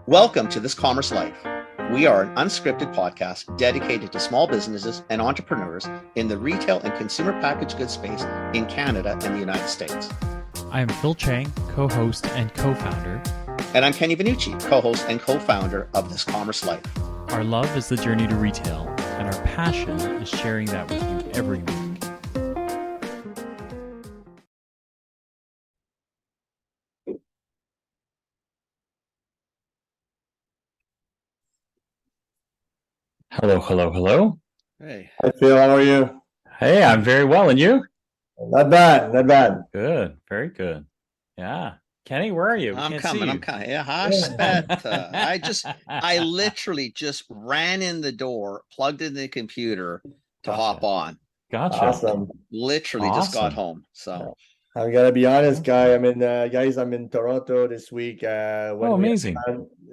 Welcome to This Commerce Life. We are an unscripted podcast dedicated to small businesses and entrepreneurs in the retail and consumer packaged goods space in Canada and the United States. I am Phil Chang, co-host and co-founder. And I'm Kenny Vanucci, co-host and co-founder of This Commerce Life. Our love is the journey to retail, and our passion is sharing that with you every week. Hello, hello, hello. Hey. Hi, Phil. How are you? Hey, I'm very well. And you? Not bad. Not bad. Good. Very good. Yeah. Kenny, where are you? I'm coming. Yeah, hi, I literally just ran in the door, plugged in the computer to hop on. Gotcha. Awesome. Literally just got home. So I'm gonna be honest, I'm in Toronto this week. Amazing.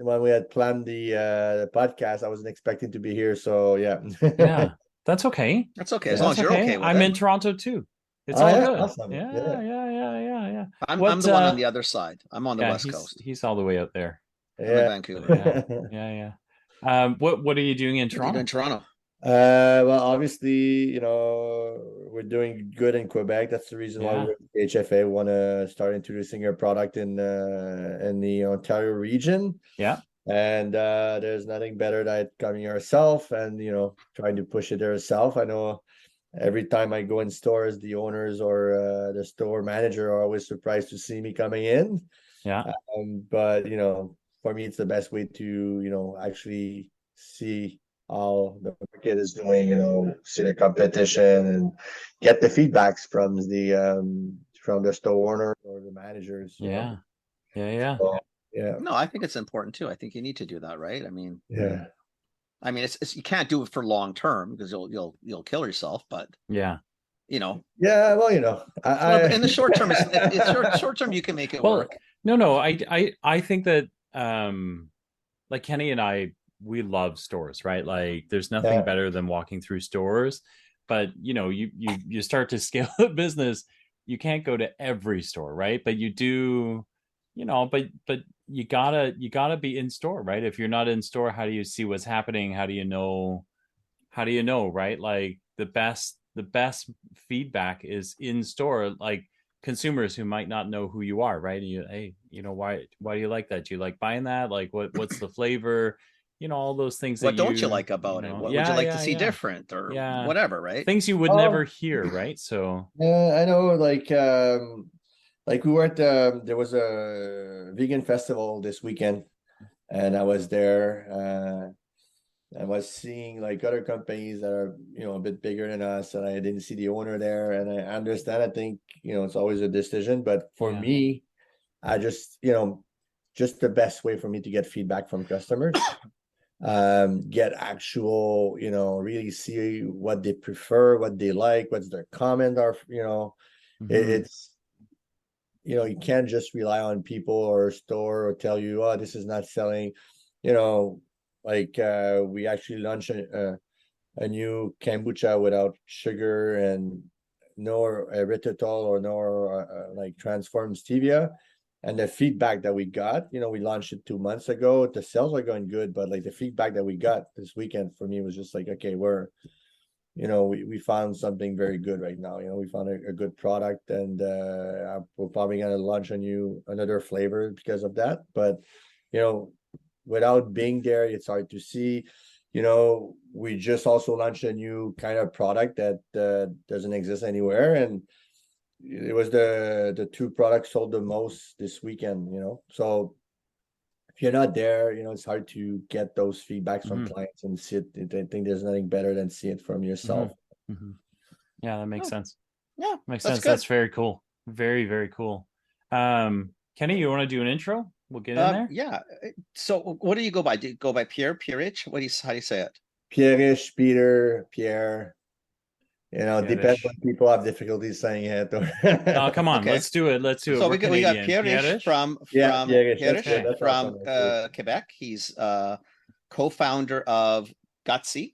When we had planned the podcast, I wasn't expecting to be here. So yeah. Yeah, that's okay. That's okay. As long as you're okay with I'm it. in Toronto too. It's all good. Awesome. Yeah. I'm the one on the other side. I'm on the West Coast. He's all the way out there. I'm in Vancouver. Yeah. What are you doing in Toronto? What are you doing in Toronto? Well, obviously, we're doing good in Quebec. That's the reason why we HFA want to start introducing our product in the Ontario region. Yeah. And there's nothing better than coming yourself and trying to push it yourself. I know every time I go in stores, the owners or the store manager are always surprised to see me coming in. Yeah. But for me, it's the best way to actually see how the market is doing, see the competition and get the feedbacks from the store owner or the managers. Yeah. So, yeah. No, I think it's important too. I think you need to do that, right? I mean, it's you can't do it for long term because you'll kill yourself. But yeah. Yeah, well, in the short term, it's short term you can make it work. No, I think that like Kenny and I, we love stores, right? Like there's nothing better than walking through stores, but you start to scale the business, you can't go to every store, right? But you do, but you gotta be in store, right? If you're not in store, how do you see what's happening? How do you know, right? Like the best feedback is in store, like consumers who might not know who you are, right? And why do you like that? Do you like buying that? Like what's the flavor? All those things. What don't you like about it? What would you like to see different or whatever, right? Things you would never hear, right? So I know, like we were at there was a vegan festival this weekend, and I was there. I was seeing like other companies that are a bit bigger than us, and I didn't see the owner there. And I understand. I think it's always a decision, but for me, I just just the best way for me to get feedback from customers. Get actual really see what they prefer, what they like, what's their comment are. It's you can't just rely on people or store or tell you, oh, this is not selling. We actually launched a new kombucha without sugar and no erythritol or no like transformed stevia. And the feedback that we got, we launched it 2 months ago. The sales are going good, but like the feedback that we got this weekend for me was just like, okay, we found something very good right now. We found a good product, and we're probably gonna launch another flavor because of that. But without being there, it's hard to see. We just also launched a new kind of product that doesn't exist anywhere, and it was the two products sold the most this weekend. So if you're not there, it's hard to get those feedbacks from clients and see it. I think there's nothing better than see it from yourself. Yeah, that makes sense. Yeah, makes sense. Good. That's very cool. Very, very cool. Kenny, you want to do an intro? We'll get in there. Yeah. So what do you go by? Do you go by Pierrich? How do you say it? Pierrich, Peter, Pierre. Depends when people have difficulties saying it. Oh, come on, let's do it. So we got Pierrich from Quebec. He's co-founder of Gutsy.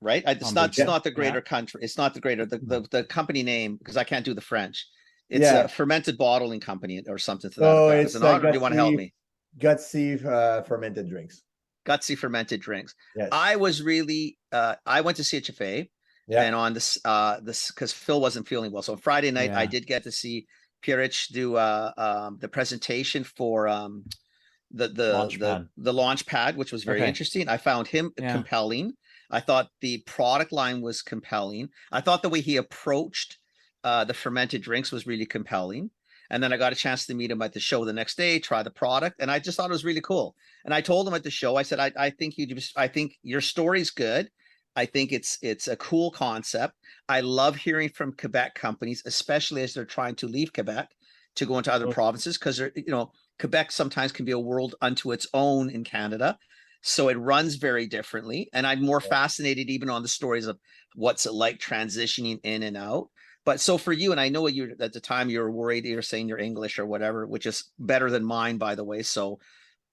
Right? It's not the greater country. It's not the greater the company name, because I can't do the French. It's a fermented bottling company or something to that effect. Do you want to help me? Gutsy fermented drinks. Gutsy fermented drinks. Yes. I was really I went to CHFA and on this because Phil wasn't feeling well. So on Friday night I did get to see Pierrich do the presentation for the launch pad, which was very interesting. I found him compelling. I thought the product line was compelling. I thought the way he approached the fermented drinks was really compelling. And then I got a chance to meet him at the show the next day, try the product, and I just thought it was really cool. And I told him at the show, I said, I think I think your story's good. I think it's a cool concept. I love hearing from Quebec companies, especially as they're trying to leave Quebec to go into other provinces, because Quebec sometimes can be a world unto its own in Canada. So it runs very differently. And I'm more fascinated even on the stories of what's it like transitioning in and out. But so for you, and I know you at the time you were worried, you're saying your English or whatever, which is better than mine, by the way. So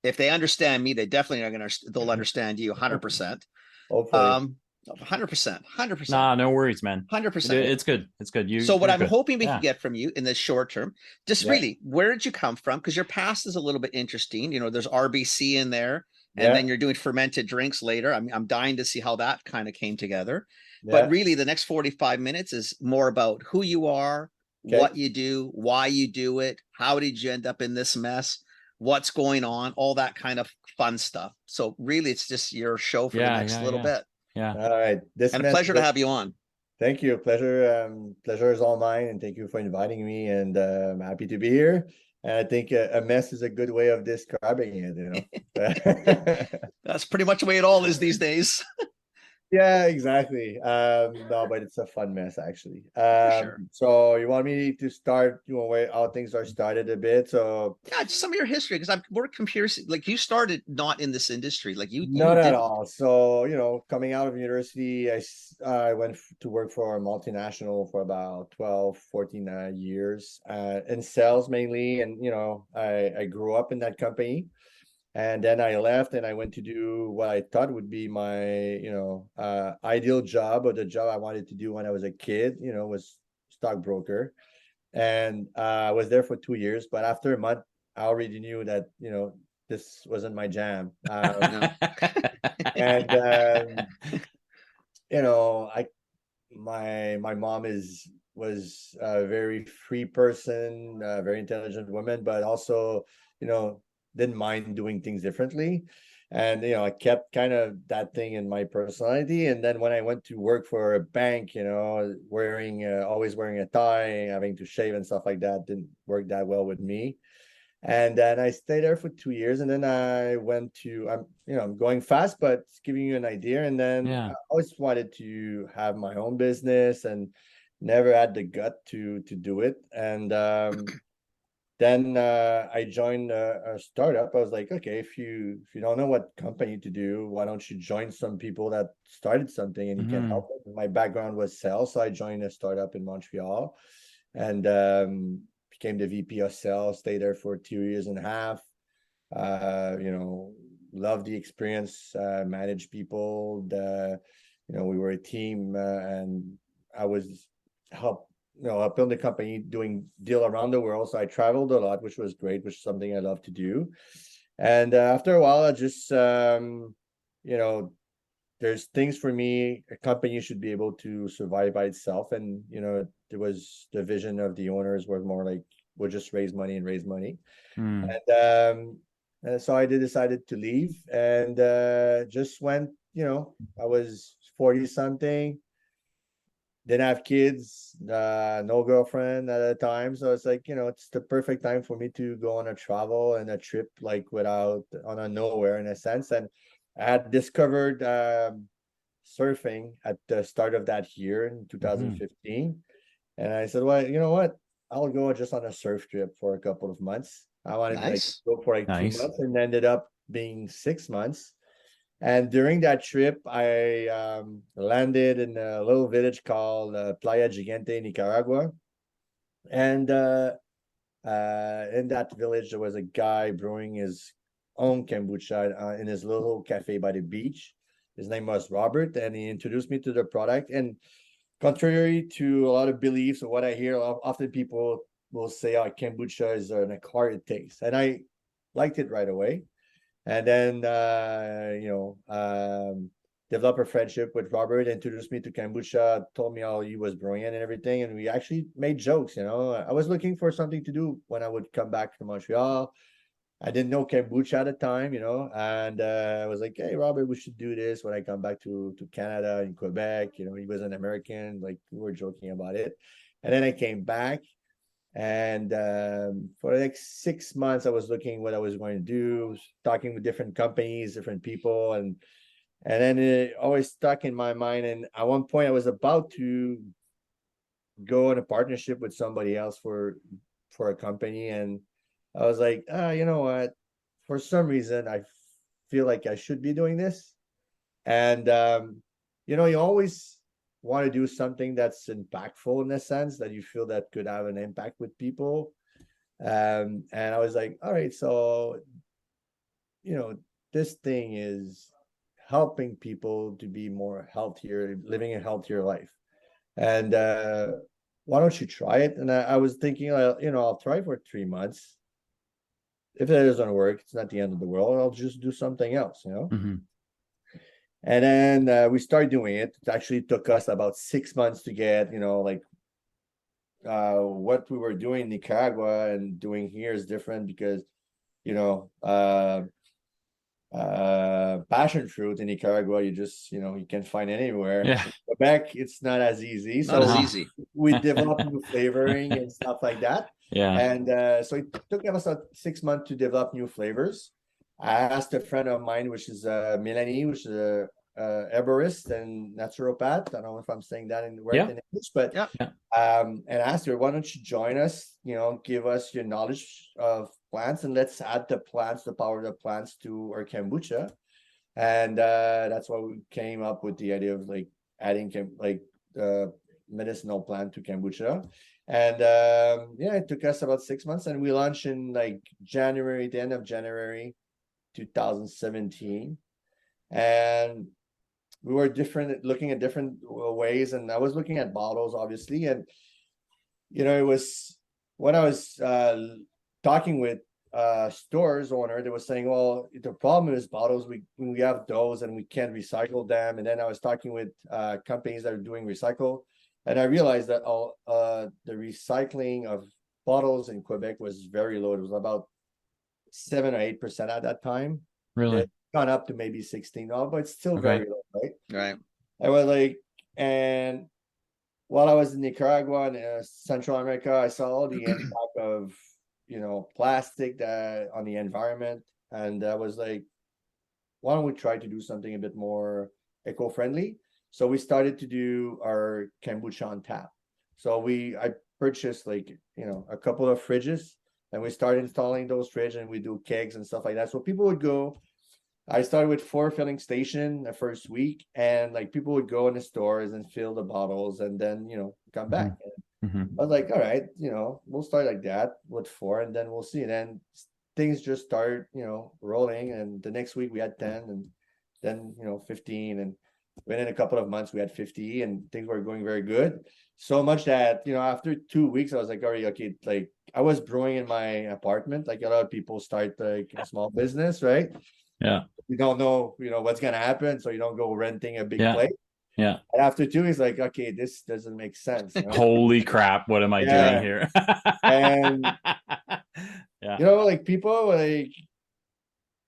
if they understand me, they definitely are going to, they'll understand you 100%. Hopefully. 100%. Nah, no worries, man. 100%. It's good. It's good. So what I'm hoping we can get from you in the short term, just really, where did you come from? Because your past is a little bit interesting. There's RBC in there, and then you're doing fermented drinks later. I'm dying to see how that kind of came together. But really, the next 45 minutes is more about who you are, what you do, why you do it, how did you end up in this mess, what's going on, all that kind of fun stuff. So really, it's just your show for the next little bit. Yeah. All right. And a pleasure to have you on. Thank you. Pleasure is all mine. And thank you for inviting me. And I'm happy to be here. And I think a mess is a good way of describing it, That's pretty much the way it all is these days. Yeah, exactly. No, but it's a fun mess actually. Sure. So you want me to start, where how things are started a bit? So just some of your history, because I've worked computers. Like you started not in this industry, like you not at all. So coming out of university, I went to work for a multinational for about 12, 14 years in sales mainly, and I grew up in that company. And then I left and I went to do what I thought would be my, ideal job, or the job I wanted to do when I was a kid, was stockbroker. And I was there for 2 years, but after a month, I already knew that, this wasn't my jam. And, my mom was a very free person, a very intelligent woman, but also, didn't mind doing things differently. And I kept kind of that thing in my personality. And then when I went to work for a bank, always wearing a tie, having to shave and stuff like that didn't work that well with me. And then I stayed there for 2 years, and then I went to I'm going fast, but it's giving you an idea. And then I always wanted to have my own business and never had the gut to do it. And then I joined a startup. I was like, okay, if you don't know what company to do, why don't you join some people that started something and you can help them? My background was sales, so I joined a startup in Montreal and became the VP of sales. Stayed there for 2.5 years. Loved the experience. Managed people. We were a team, and I was helping the company doing deal around the world. So I traveled a lot, which was great, which is something I love to do. And after a while, I just, there's things for me, a company should be able to survive by itself. And, there was the vision of the owners was more like, we'll just raise money. And so I decided to leave and just went, I was 40 something. Didn't have kids, no girlfriend at the time. So it's like, it's the perfect time for me to go on a travel and a trip, like on a nowhere in a sense. And I had discovered surfing at the start of that year in 2015. And I said, well, you know what? I'll go just on a surf trip for a couple of months. I wanted to go for 2 months, and ended up being 6 months. And during that trip, I landed in a little village called Playa Gigante, Nicaragua. And in that village, there was a guy brewing his own kombucha in his little cafe by the beach. His name was Robert, and he introduced me to the product. And contrary to a lot of beliefs or what I hear, often people will say, "Oh, kombucha is an acquired taste," and I liked it right away. And then, develop a friendship with Robert, introduced me to kombucha, told me how he was brewing it and everything. And we actually made jokes, I was looking for something to do when I would come back to Montreal. I didn't know kombucha at the time, and I was like, hey, Robert, we should do this when I come back to Canada and Quebec. He was an American, like we were joking about it. And then I came back, and for the next 6 months, I was looking what I was going to do, talking with different companies, different people, and then it always stuck in my mind. And at one point, I was about to go in a partnership with somebody else for a company, and I was like, you know what? For some reason, I feel like I should be doing this. And you always want to do something that's impactful in a sense that you feel that could have an impact with people. And I was like, all right, so this thing is helping people to be more healthier, living a healthier life. And why don't you try it? And I was thinking, I'll try for 3 months. If that doesn't work, it's not the end of the world. I'll just do something else, Mm-hmm. And then we started doing it. It actually took us about 6 months to get, what we were doing in Nicaragua and doing here is different because, passion fruit in Nicaragua, you can find anywhere. Yeah. In Quebec, it's not as easy. Not as So easy. we developed new flavoring and stuff like that. Yeah. And so it took us about 6 months to develop new flavors. I asked a friend of mine, which is Melanie, which is a herborist and naturopath. I don't know if I'm saying that in English, but Yeah. and I asked her, why don't you join us? Give us your knowledge of plants, and let's add the power of the plants to our kombucha. And that's why we came up with the idea of like adding medicinal plant to kombucha. And it took us about 6 months, and we launched in like the end of January 2017. And we were looking at different ways, and I was looking at bottles, obviously. And it was when I was talking with stores owner, they were saying, well, the problem is bottles, we have those and we can't recycle them. And then I was talking with companies that are doing recycle, and I realized that the recycling of bottles in Quebec was very low. It was about 7 or 8% at that time. Really? It's gone up to maybe 16 now, but it's still very low, right? Right. I was like, and while I was in Nicaragua and Central America, I saw all the impact of plastic on the environment, and I was like, why don't we try to do something a bit more eco-friendly? So we started to do our kombucha on tap. So I purchased a couple of fridges, and we started installing those fridges, and we do kegs and stuff like that. So people would go. I started with 4 filling station the first week, and like people would go in the stores and fill the bottles and then, come back. Mm-hmm. I was like, all right, we'll start like that with 4 and then we'll see. And then things just started, rolling. And the next week we had 10 and then, 15. And within a couple of months we had 50 and things were going very good. So much that, after 2 weeks, I was like, all right, okay, like I was brewing in my apartment. Like a lot of people start like a small business, right? Yeah. You don't know, what's going to happen. So you don't go renting a big place. Yeah. And after 2 weeks, like, okay, this doesn't make sense. Holy crap. What am I doing here? And, like people like,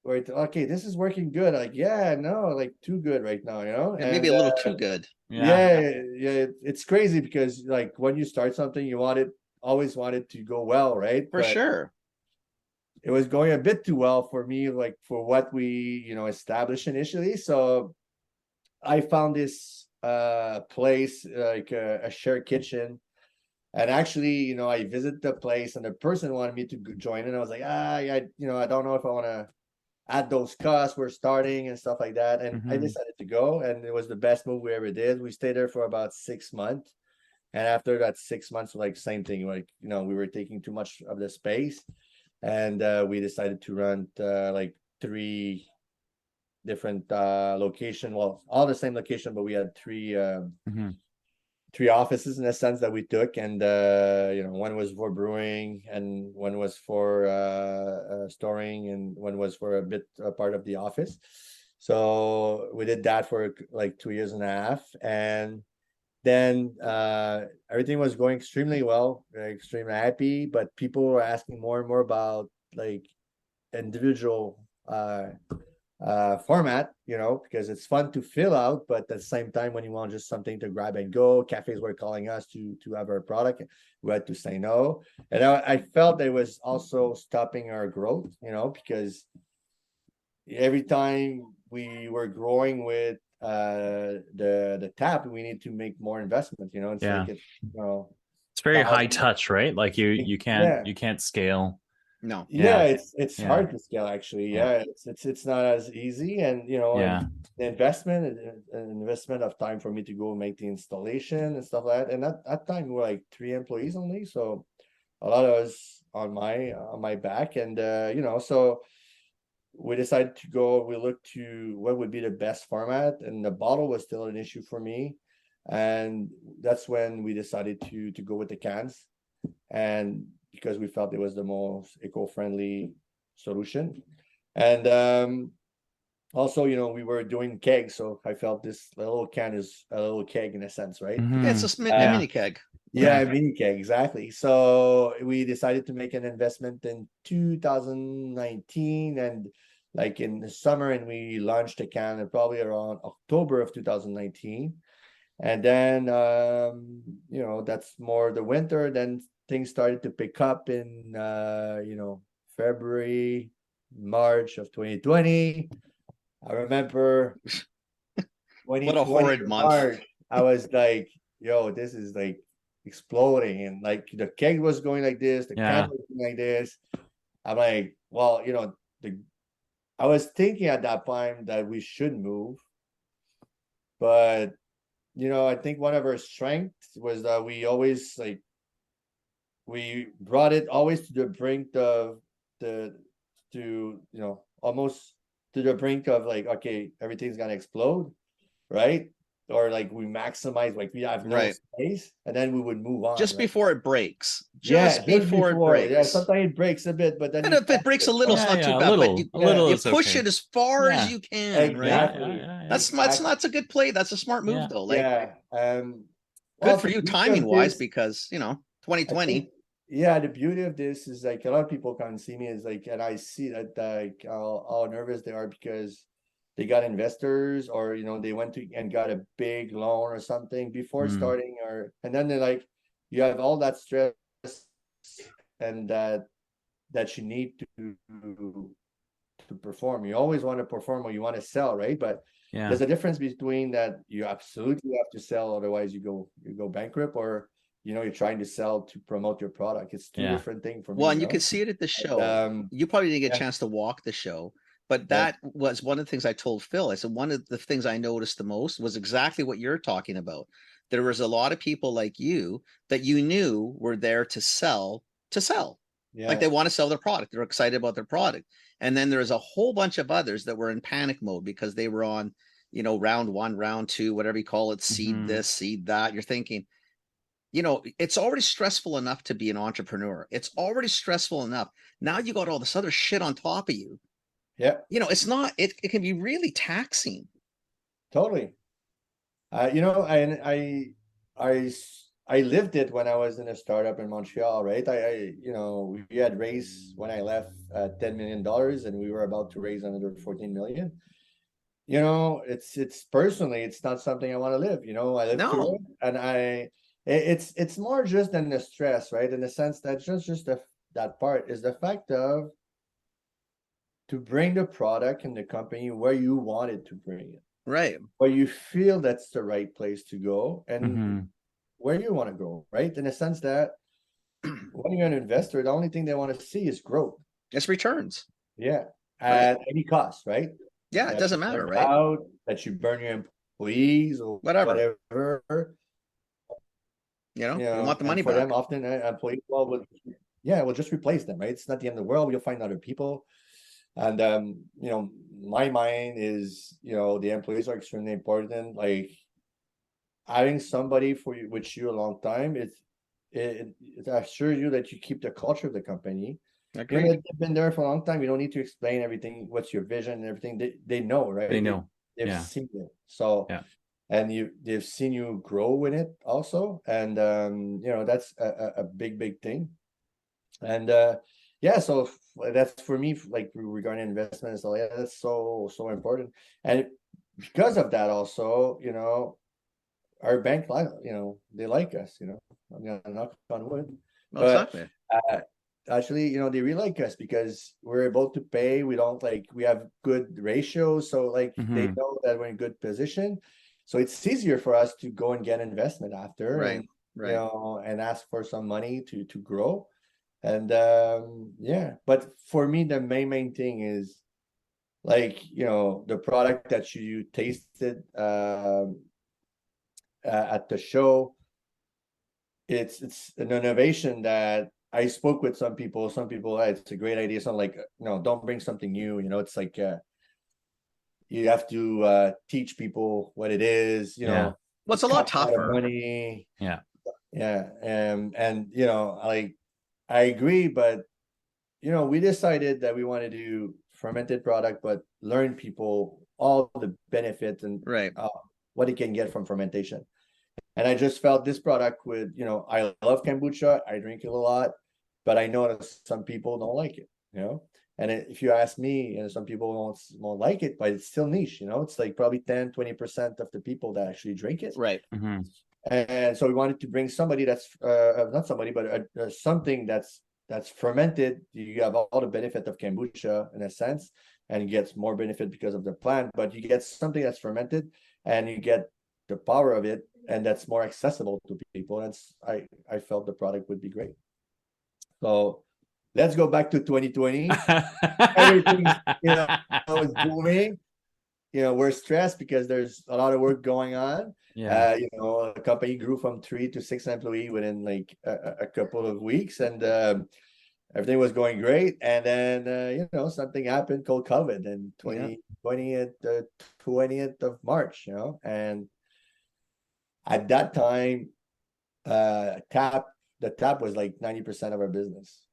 okay, this is working good. Like, yeah, no, like too good right now, And maybe a little too good. Yeah. It's crazy because like when you start something, you always want it to go well, right? For sure. It was going a bit too well for me, like for what we, established initially. So I found this place, like a shared kitchen. And actually, I visited the place and the person wanted me to join in. I was like, I don't know if I want to add those costs. We're starting and stuff like that. And I decided to go, and it was the best move we ever did. We stayed there for about 6 months. And after that 6 months, like same thing, like, we were taking too much of the space. And we decided to run like 3 different location. Well, all the same location, but we had 3 three offices in a sense that we took, and one was for brewing, and one was for storing, and one was for a part of the office. So we did that for like 2 years and a half, and then everything was going extremely well, extremely happy, but people were asking more and more about like individual format, because it's fun to fill out, but at the same time, when you want just something to grab and go, cafes were calling us to have our product. We had to say no, and I felt it was also stopping our growth, because every time we were growing with the tap, we need to make more investment. It's like it's very high touch, right? Like you can't scale. No. It's hard to scale, actually. It's not as easy, and and the investment of time for me to go make the installation and stuff like that. And at that time we were like 3 employees only, so a lot of us on my back, and so we decided we looked to what would be the best format, and the bottle was still an issue for me, and that's when we decided to go with the cans, and because we felt it was the most eco-friendly solution. And also, we were doing kegs, so I felt this little can is a little keg in a sense, right? Yeah, it's a mini keg. Yeah, mini keg, exactly. So we decided to make an investment in 2019, and like in the summer, and we launched a can probably around October of 2019. And then that's more the winter. Then things started to pick up in February, March of 2020. I remember what a horrid month. March, I was like, yo, this is like exploding, and like the keg was going like this, the can was going like this. I'm like, well, I was thinking at that time that we should move, but I think one of our strengths was that we always we brought it always to the brink of almost to the brink of like, okay, everything's gonna explode, right? Or like we maximize, like we have no space, and then we would move on just before it breaks. Just before it breaks. Yeah, sometimes it breaks a bit, but then if it breaks a little, it's not too bad. But you push it as far as you can, exactly. Right? That's a good play. That's a smart move, though. Good for you timing wise, because 2020. The beauty of this is like a lot of people come see me is like, and I see that like how nervous they are because they got investors, or they went to and got a big loan or something before starting, and then they're like, you have all that stress and that you need to perform. You always want to perform, or you want to sell, right? But there's a difference between that you absolutely have to sell, otherwise you go bankrupt, or you're trying to sell to promote your product. It's two different things for me. Well, and you can see it at the show. You probably didn't get a chance to walk the show, but that was one of the things I told Phil. I said one of the things I noticed the most was exactly what you're talking about. There was a lot of people like you that you knew were there to sell. Like they want to sell their product. They're excited about their product. And then there's a whole bunch of others that were in panic mode because they were on, round 1, round 2, whatever you call it, seed this, seed that. You're thinking, it's already stressful enough to be an entrepreneur. It's already stressful enough. Now you got all this other shit on top of you. Yeah. It's not, it can be really taxing. Totally. I lived it when I was in a startup in Montreal, right? We had raised when I left $10 million, and we were about to raise another 14 million. It's personally, it's not something I want to live. I live through it, and it's more just than the stress, right? In the sense that that part is the fact of to bring the product and the company where you want it to bring it, right? Where you feel that's the right place to go, and where you want to go, right? In the sense that when you're an investor, the only thing they want to see is growth. It's returns. Yeah, at any cost, right? Yeah, it doesn't matter, right? That you burn your employees or whatever. You want the money for back. them, often employees we'll just replace them, right? It's not the end of the world. You'll find other people. And my mind is, the employees are extremely important. Like, having somebody for you with you a long time, it assures you that you keep the culture of the company. You know, Agreed. they've been there for a long time. You don't need to explain everything. What's your vision and everything? They know, right? They know. They've Yeah. seen it. So Yeah. and they've seen you grow with it also. And you know, that's a big thing. And yeah, so that's for me, like regarding investments. So yeah, that's so important. And because of that also, you know, our bank like, you know, they like us, you know. I'm gonna knock on wood. Well, But exactly. actually, you know, they really like us because we're able to pay. We don't like, we have good ratios, so like they Mhm. know that we're in good position. So it's easier for us to go and get investment after, Right. and you Right. know, and ask for some money to grow. And yeah, but for me, the main thing is like, you know, the product that you tasted at the show. It's an innovation that I spoke with some people. Some people, "Hey, it's a great idea." Some like, no, don't bring something new. You know, it's like you have to teach people what it is. You Yeah. know, Well, it's a lot cost a lot of tougher. money. Yeah. Yeah, and you know, like I agree, but you know, we decided that we want to do fermented product, but learn people all the benefits and Right. what it can get from fermentation. And I just felt this product would, you know, I love kombucha, I drink it a lot, but I know that some people don't like it, you know. And if you ask me, you know, some people won't like it, but it's still niche, you know. It's like probably 10-20% of the people that actually drink it. Right. Mhm. And so we wanted to bring somebody that's not somebody, but something that's fermented. You have all the benefit of kombucha in a sense, and you get more benefit because of the plant, but you get something that's fermented and you get the power of it, and that's more accessible to people. That's I felt the product would be great. So let's go back to 2020. Everything's, you know, is booming. You know, we're stressed because there's a lot of work going on. Yeah. You know, the company grew from 3 to 6 employees within like a couple of weeks, and everything was going great. And then you know, something happened called COVID in Yeah. 20th of March, you know. And at that time, the tap was like 90% of our business,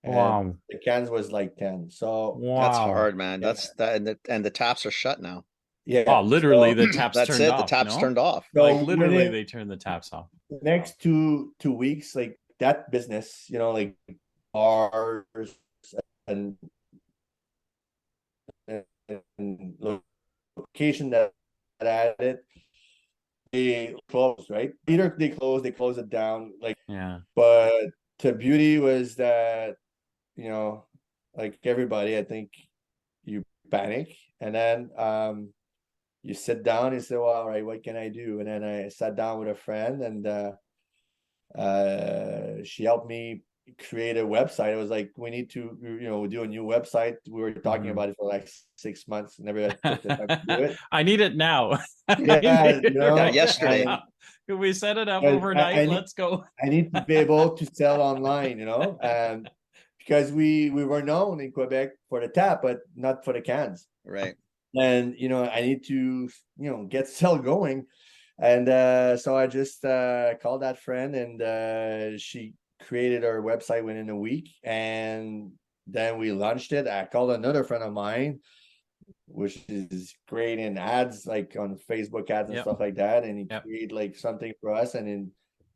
and Wow. the cans was like 10. So That's Wow. hard, man. yeah, That's that, and the taps are shut now. yeah. Oh, literally So the taps That's turned it. The off, taps no? turned off. Like so literally within they turned the taps off. the next two weeks, like that business, you know, like bars and, and location that had it, they closed, right? Either they close it down, like, Yeah. but the beauty was that, you know, like everybody, I think you panic, and then you sit down and say, well, all right, what can I do? And then I sat down with a friend, and she helped me create a website. I was like, we need to, you know, do a new website. We were talking Mhm. about it for like 6 months, never took the time to do it. I need it now. I Yeah, need you it Yeah. know, right Yesterday. and now. Can we set it up I, overnight? I need Let's go. I need to be able to sell online, you know, because we were known in Quebec for the tap, but not for the cans. Right. And you know, I need to, you know, get sell going. And so I just called that friend, and she created our website within a week, and then we launched it. I called another friend of mine, which is great in ads, like on Facebook ads and Yep. stuff like that, and he Yep. created like something for us, and then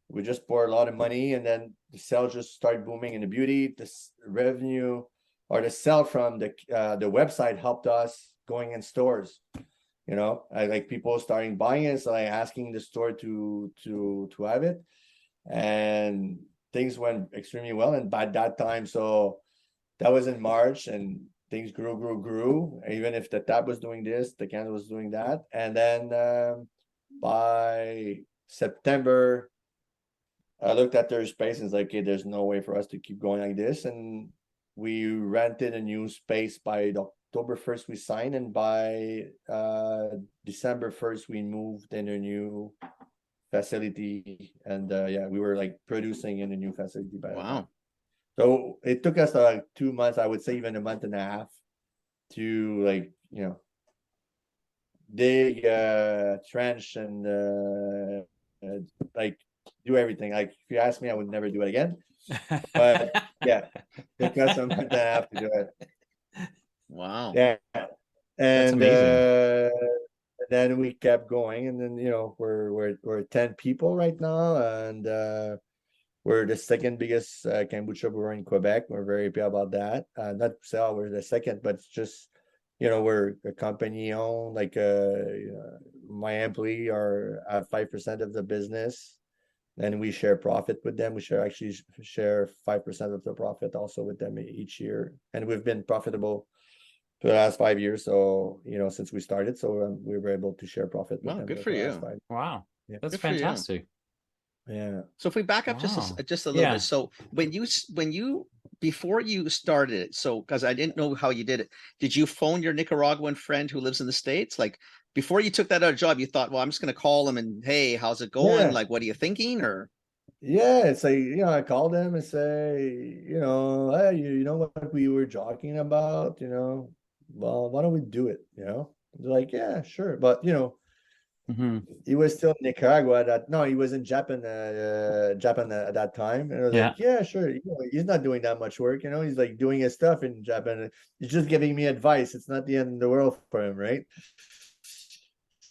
we just poured a lot of money, and then the sales just started booming in the beauty. This revenue or the sell from the website helped us going in stores. You know, I like people starting buying it, so like asking the store to have it, and things went extremely well. And by that time, so that was in March, and things grew. Even if the tap was doing this, the can was doing that, and then by September, I looked at their space and it's like, okay, there's no way for us to keep going like this, and we rented a new space by October 1st we signed, and by December 1st we moved in a new facility, and yeah, we were like producing in a new facility by that time. Wow. So it took us like 2 months, I would say even a month and a half, to like, you know, dig a trench and like do everything. Like if you ask me, I would never do it again. But yeah, because I'm gonna have to do it. Wow. Yeah, That's and amazing. then we kept going, and then we're 10 people right now, and we're the second biggest kombucha brewer in Quebec. We're very happy about that. Not so we're the second, but it's just we're a company owned. Like my employee are at 5% of the business. Then we share profit with them. We share 5% of the profit also with them each year, and we've been profitable for the last 5 years. So since we started, so we were able to share profit with Wow, them good for for the last you. 5. Wow. Yeah. That's Good for you. fantastic. Yeah. So if we back up Wow. just a little Yeah. bit, so when you before you started it, so because I didn't know how you did it, did you phone your Nicaraguan friend who lives in the States? Like before you took that other job, you thought, well, I'm just going to call him and hey, how's it going? Yeah. Like, what are you thinking? Or Yeah, it's like, I call them and say, hey, you know what we were talking about, well, why don't we do it? They're like, yeah, sure. But, Mm-hmm. he was still in Nicaragua no, he was in Japan, Japan at that time. And I was Yeah. like, yeah, sure. He's not doing that much work, he's like doing his stuff in Japan. He's just giving me advice. It's not the end of the world for him, right? and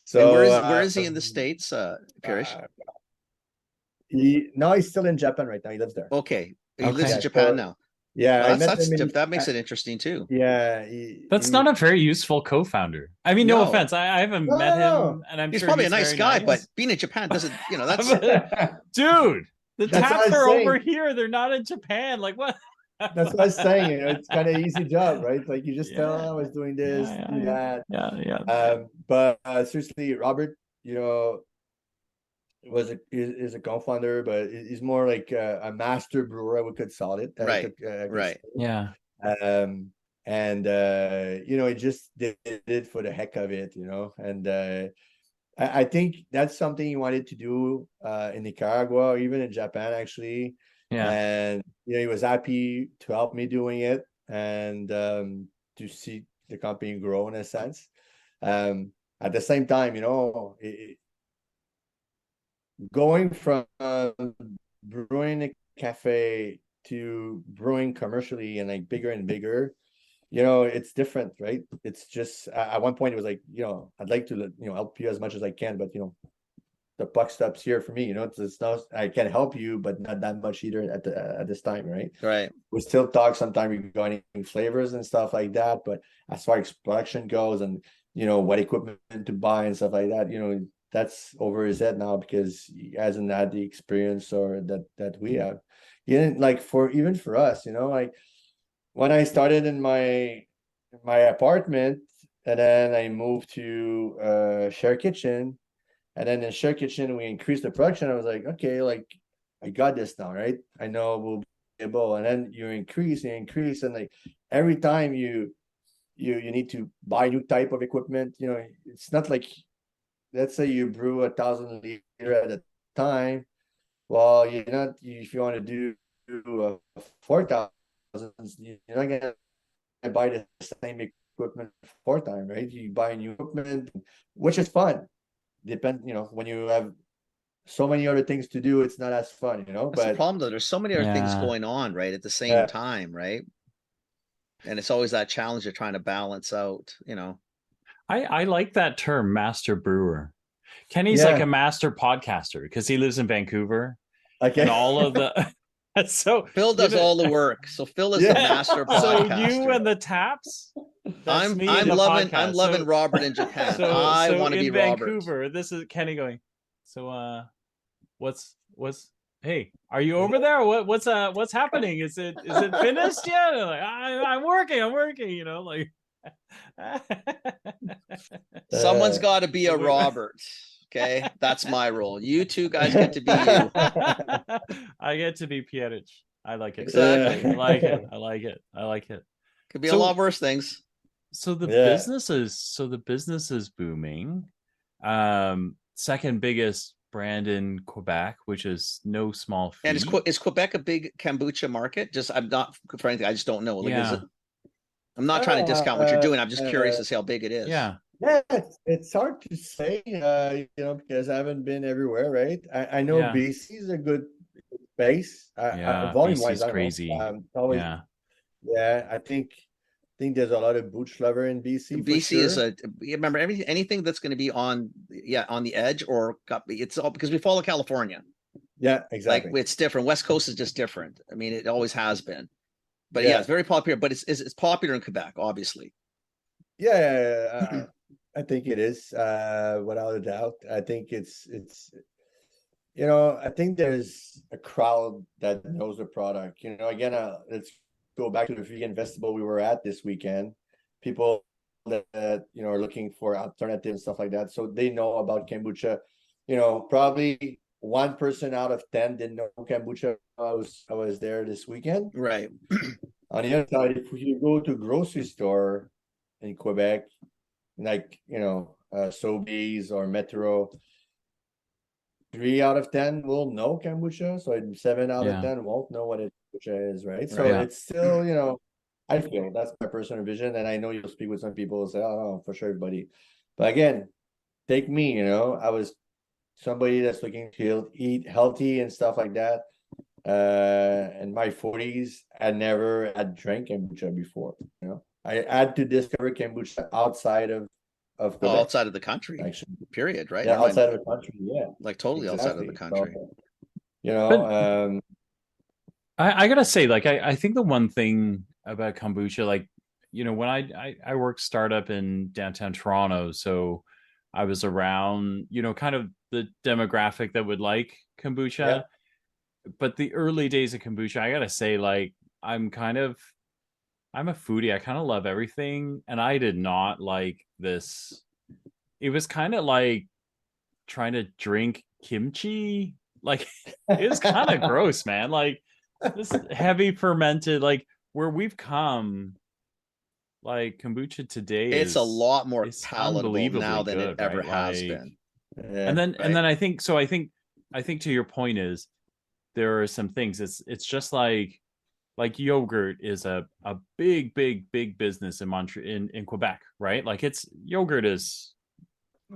So where is he in the States, Pierrich? no, he's still in Japan right now. He lives there. Okay. He lives Okay. in Japan now. Yeah, Well, I met him that makes it interesting too. yeah, That's not a very useful co-founder. I mean, no No. offense. I haven't No, met no, no. him, and I'm He's sure probably he's a nice very guy, nice. but being in Japan doesn't, that's Dude, the That's what taps I'm are saying. over here. They're not in Japan. Like what? That's what I was saying. It's kind of easy job, right? Like you just tell Yeah. I was doing this, do that. Yeah. But seriously, Robert, is a co-founder, but he's more like a master brewer. We could call it. right. Right. Yeah. And he just did it for the heck of it, and I think that's something he wanted to do in Nicaragua or even in Japan, actually. Yeah. And he was happy to help me doing it and to see the company grow in a sense. At the same time, going from brewing a cafe to brewing commercially and like bigger and bigger, it's different, right? It's just at one point it was like, I'd like to help you as much as I can, but the buck stops here for me. It's not, I can help you, but not that much either at this time, right? Right. We still talk sometimes regarding flavors and stuff like that, but as far as production goes and what equipment to buy and stuff like that, that's over his head now because he hasn't had the experience or that we have. Like even for us, like when I started in my apartment and then I moved to share kitchen, and then in share kitchen we increased the production. I was like, okay, like I got this now, right? I know we'll be able. And then you increase, and like every time you need to buy new type of equipment. It's not like, let's say you brew 1,000 liter at a time. Well, if you want to do 4,000, you're not gonna buy the same equipment 4 times, right? You buy new equipment, which is fun. When you have so many other things to do, it's not as fun, That's the problem though. There's so many other things going on, right, at the same time, right? And it's always that challenge of trying to balance out, I like that term, master brewer. Kenny's like a master podcaster because he lives in Vancouver. Okay. And all of the so Phil does all the work. So Phil is the master podcaster. So you and the taps. I'm loving Robert in Japan. I want to be Vancouver. Robert. This is Kenny going. So what's hey, are you over there? What's happening? Is it finished yet? Like I'm working, like someone's got to be a Robert. Okay, that's my role. You two guys get to be you. I get to be Pierrich. I like it. Exactly. I like it. Could be a lot worse things. So the business is booming. Second biggest brand in Quebec, which is no small feat. And is Quebec a big kombucha market? I'm not for anything. I just don't know. Like, I'm not trying to discount what you're doing. I'm just curious to see how big it is. Yeah. Yeah, it's hard to say, because I haven't been everywhere, right? I know Yeah. BC is a good base. Yeah. Volume wise, BC's I don't know. crazy. It's always, Yeah. yeah, I think there's a lot of booch lover in BC for BC is sure. a, remember, anything that's going to be on, on the edge, or it's all because we follow California. Yeah, Like, exactly. it's different. West Coast is just different. I mean, it always has been. But yeah, Yeah, it's very popular. But it's popular in Quebec, obviously. yeah, I think it is, without a doubt. I think I think there's a crowd that knows the product. Again, let's go back to the vegan festival we were at this weekend. People that are looking for alternatives and stuff like that, so they know about kombucha. Probably 1% out of 10 didn't know kombucha. I was there this weekend. Right. On the other side, if you go to grocery store in Quebec, like Sobeys or Metro, 3 out of 10 will know kombucha, so 7 out of 10 won't know what kombucha is, right? So Right. Yeah. it's still, I feel that's my personal vision, and I know you'll speak with some people and say, "Oh, no, for sure, buddy." But again, take me, I was somebody that's looking to eat healthy and stuff like that. In my 40s, I never had drank kombucha before. I had to discover kombucha outside of Well, Quebec, outside of the country, actually. period. Right. Yeah, Never mind. outside of the country. Yeah, Like, totally outside of the exactly. So, country. you know, But um, I gotta say, like, I think the one thing about kombucha, like, when I worked startup in downtown Toronto, so I was around, kind of the demographic that would like yeah, kombucha. But the early days of kombucha, I gotta say, like, I'm kind of I'm a foodie. I kind of love everything, and I did not like this. It was kind of like trying to drink kimchi. Like, it was kind of gross, man. Like, this heavy fermented, like, where we've come, like, kombucha today It's a is lot more it's palatable now unbelievably than it good, ever right? has Like, been. and yeah, then Right. I think so. I think to your point is there are some things. It's just like yogurt is a big business in Montreal, in Quebec, right? Like, it's yogurt is,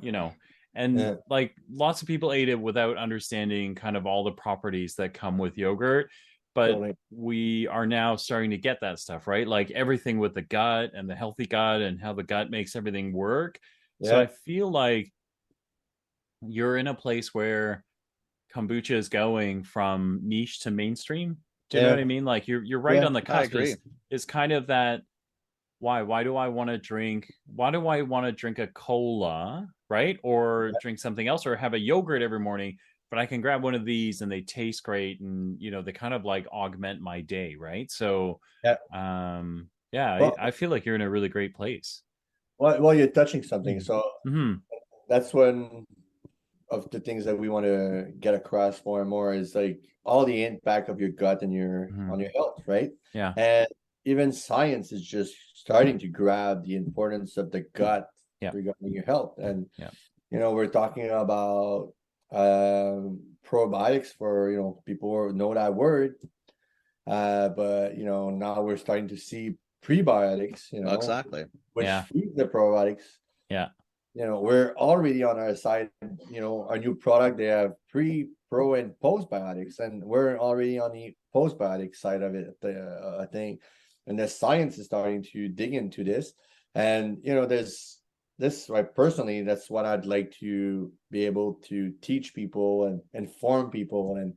you know, and yeah, like lots of people ate it without understanding kind of all the properties that come with yogurt. But totally. we are now starting to get that stuff, right? Like everything with the gut and the healthy gut and how the gut makes everything work. So I Yeah, feel like you're in a place where kombucha is going from niche to mainstream. Do you know what yeah, I mean? Like, you're right yeah, on the I cusp. agree. Is kind of that, why do I want to drink, a cola, right? Or drink something else, or have a yogurt every morning, but I can grab one of these and they taste great, and they kind of like augment my day, right? So yeah. yeah, I Well, feel like you're in a really great place. well, you're touching something. So Mm-hmm. that's one of the things that we want to get across more and more is like all the impact of your gut and your Mm-hmm. on your health, right? Yeah. And even science is just starting to grab the importance of the gut Yeah. regarding your health. And Yeah. we're talking about probiotics for people who know that word. But now we're starting to see prebiotics, Exactly. which Yeah. feed the probiotics. Yeah. We're already on our side, our new product, they have pro, and postbiotics, and we're already on the postbiotic side of it, I think. And the science is starting to dig into this. And, there's this, right, personally, that's what I'd like to be able to teach people and inform people and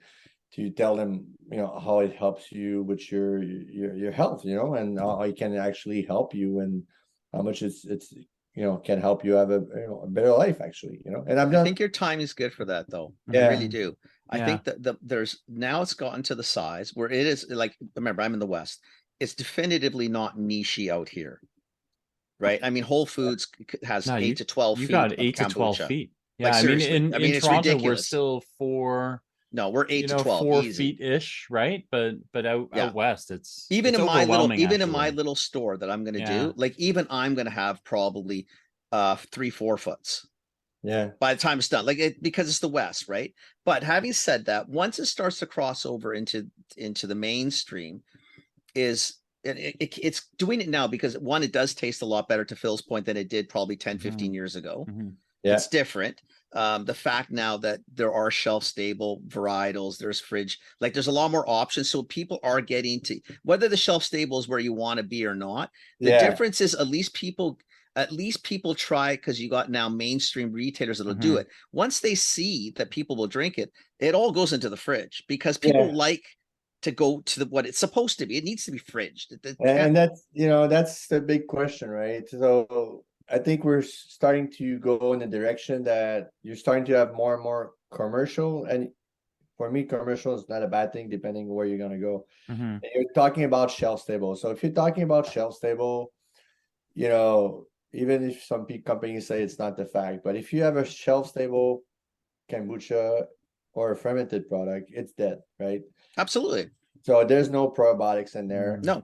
to tell them, how it helps you with your health, and how it can actually help you and how much it's can help you have a better life actually, and I'm I not. think your time is good for that, though. I Yeah, really do. I Yeah. think that there's now, it's gotten to the size where it is like, remember, I'm in the West. It's definitively not niche out here, right? I mean, Whole Foods has No, 8 to 12 feet you got of 8 to 12 kombucha. feet. Like, Yeah, I mean, seriously. in I mean, it's Toronto we're ridiculous. still four, No, we're 8 to 12, 4 feet easy. ish, right? But Yeah. out west, it's overwhelming Even in my actually. little store that I'm gonna Yeah. do, like, even I'm gonna have probably 3, 4 foots yeah, by the time it's done, like, because it's the West, right? But having said that, once it starts to cross over into the mainstream, is it's doing it now because one, it does taste a lot better, to Phil's point, than it did probably 10, 15 Mhm. years ago. Mhm. Yeah. It's different. The fact now that there are shelf stable varietals, there's fridge, like there's a lot more options. So people are getting to, whether the shelf stable is where you want to be or not. The Yeah. difference is at least people try, because you got now mainstream retailers that'll do Mhm. it. Once they see that people will drink it, it all goes into the fridge because Yeah. people like to go to what it's supposed to be. It needs to be fridged. And that's, that's the big question, right? So I think we're starting to go in a direction that you're starting to have more and more commercial. And for me, commercial is not a bad thing, depending where you're going to go. Mhm. And you're talking about shelf stable. So if you're talking about shelf stable, even if some companies say it's not the fact, but if you have a shelf stable kombucha or a fermented product, it's dead, right? Absolutely. So there's no probiotics in there. Mhm. No.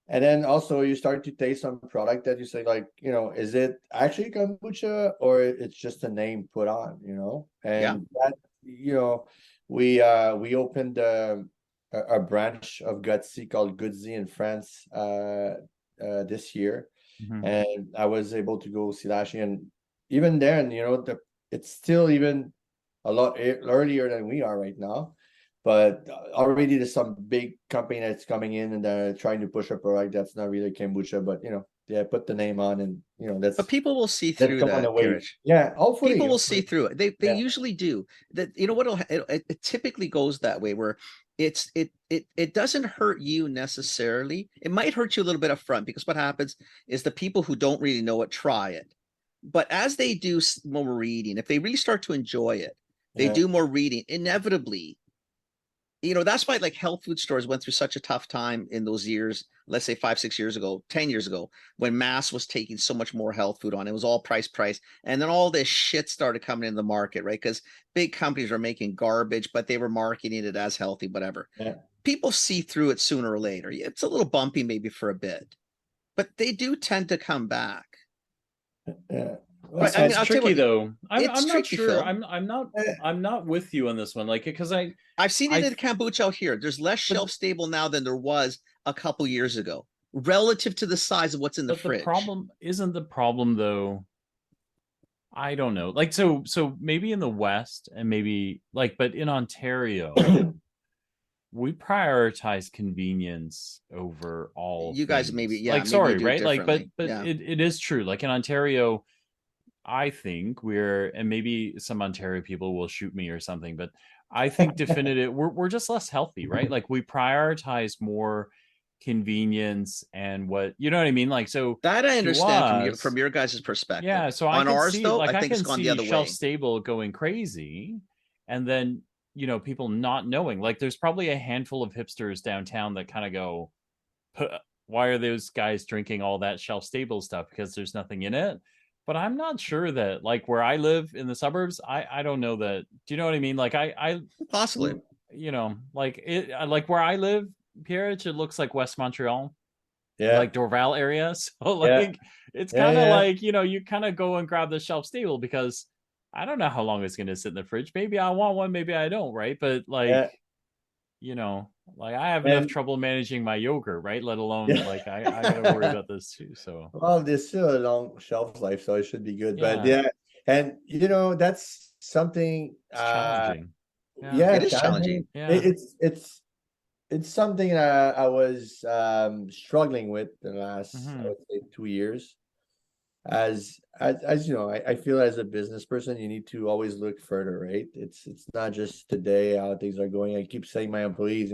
And then also you start to taste some product that you say, like, is it actually kombucha or it's just a name put on, Yeah. And that, we opened a branch of Gutsy called Gutsy in France this year. Mhm. And I was able to go see Lashley, and even then, it's still even a lot earlier than we are right now. But already there's some big company that's coming in and they're trying to push a product that's not really kombucha, but put the name on, and But people will see that's through come on the that, wave. Pierrich. Yeah, hopefully, People will see through it. They Yeah. usually do. That, you know what, it typically goes that way, where it doesn't hurt you necessarily. It might hurt you a little bit up front, because what happens is the people who don't really know it try it. But as they do more reading, if they really start to enjoy it, they Yeah. do more reading, inevitably. That's why like health food stores went through such a tough time in those years, let's say 5, 6 years ago, 10 years ago, when mass was taking so much more health food on. It was all price. And then all this shit started coming in the market, right? Because big companies were making garbage, but they were marketing it as healthy, whatever. Yeah. People see through it sooner or later. It's a little bumpy maybe for a bit, but they do tend to come back. Yeah. But It's, I mean, it's I'll tell you tricky what, though. it's I'm not tricky, sure. Phil. Eh, I'm not with you on this one. Like, because I've seen it I in kombucha out here. There's less but shelf stable now than there was a couple years ago, relative to the size of what's in the but the fridge. problem isn't the problem though. I don't know. Like, so maybe in the West and maybe like, but in Ontario, we prioritize convenience over all You guys maybe, things. yeah, Like, maybe you sorry, do it right? Like, but differently. but Yeah. it is true. Like in Ontario, I think we're, and maybe some Ontario people will shoot me or something, but I think definitive we're just less healthy, right? Like we prioritize more convenience and what, you know what I mean? Like, so That I to understand from your us, from your guys' perspective. yeah, so I On could ours see, though, like I I think it's can gone the see other shelf way. stable going crazy, and then people not knowing. Like there's probably a handful of hipsters downtown that kind of go, why are those guys drinking all that shelf stable stuff? Because there's nothing in it. But I'm not sure that, like where I live in the suburbs, I don't know that. Do you know what I mean? Like I Possibly. like it, like where I live, Pierrich, it looks like West Montreal, Yeah. like Dorval area. So Yeah. like it's Yeah. kind of Yeah. like, you kind of go and grab the shelf stable because I don't know how long it's going to sit in the fridge. Maybe I want one, maybe I don't, right? But like, Yeah. you know, like I have enough And trouble managing my yogurt, right? Let alone yeah. like I got to worry about this too. So Well, there's still a long shelf life, so it should be good. But yeah, yeah, and that's something. it's challenging. Yeah, Yeah, It is challenging. challenging. yeah. It's something I was struggling with the last, I Hmm. would say, 2 years. As you know, I feel as a business person, you need to always look further, right? It's not just today how things are going. I keep saying my employees,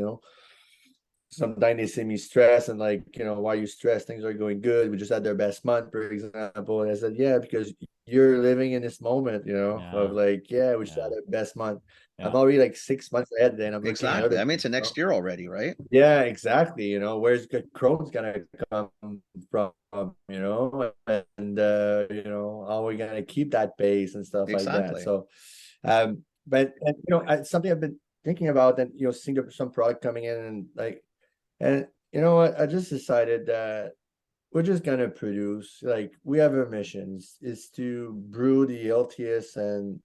sometimes they see me stressed and like, why are you stressed? Things are going good. We just had their best month, for example. And I said, yeah, because you're living in this moment, of Yeah, like, yeah, we just had yeah, our best month. I'm yeah. already like 6 months ahead, and I'm looking at Exactly. other I mean, things, it's next year already, right? Yeah, exactly. Where's the growth gonna come from, and how we gonna keep that pace and stuff like that. Exactly. So, but and something I've been thinking about, and seeing some product coming in, and like, and you know what? I just decided that we're just gonna produce, like, we have our missions is to brew the healthiest and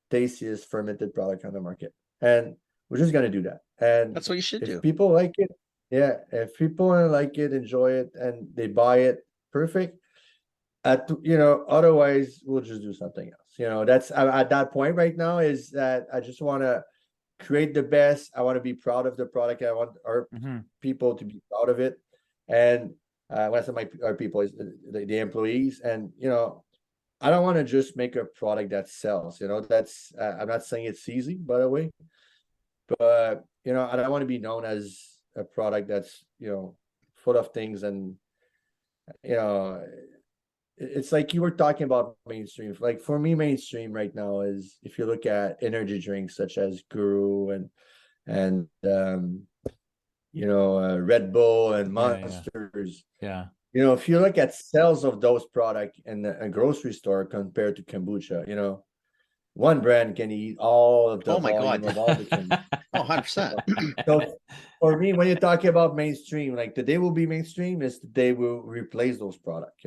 tastiest fermented product on the market, and we're just gonna do that. And That's what you should if do. people like it, Yeah, if people like it, enjoy it, and they buy it, perfect. Otherwise we'll just do something else. That's at that point right now, is that I just want to create the best. I want to be proud of the product. I want our Hmm. people to be proud of it. And when I say our people, is the employees. And I don't want to just make a product that sells. That's I'm not saying it's easy, by the way, but I don't want to be known as a product that's full of things. And you know it's like you were talking about mainstream. Like for me, mainstream right now is, if you look at energy drinks such as Guru and Red Bull and Yeah, yeah, Monsters. yeah. If you look at sales of those products in a grocery store compared to kombucha, one brand can eat all of the Oh my volume God. of all the kombucha. Oh, 100%. So for me, when you're talking about mainstream, like the day will be mainstream is the day will replace those products.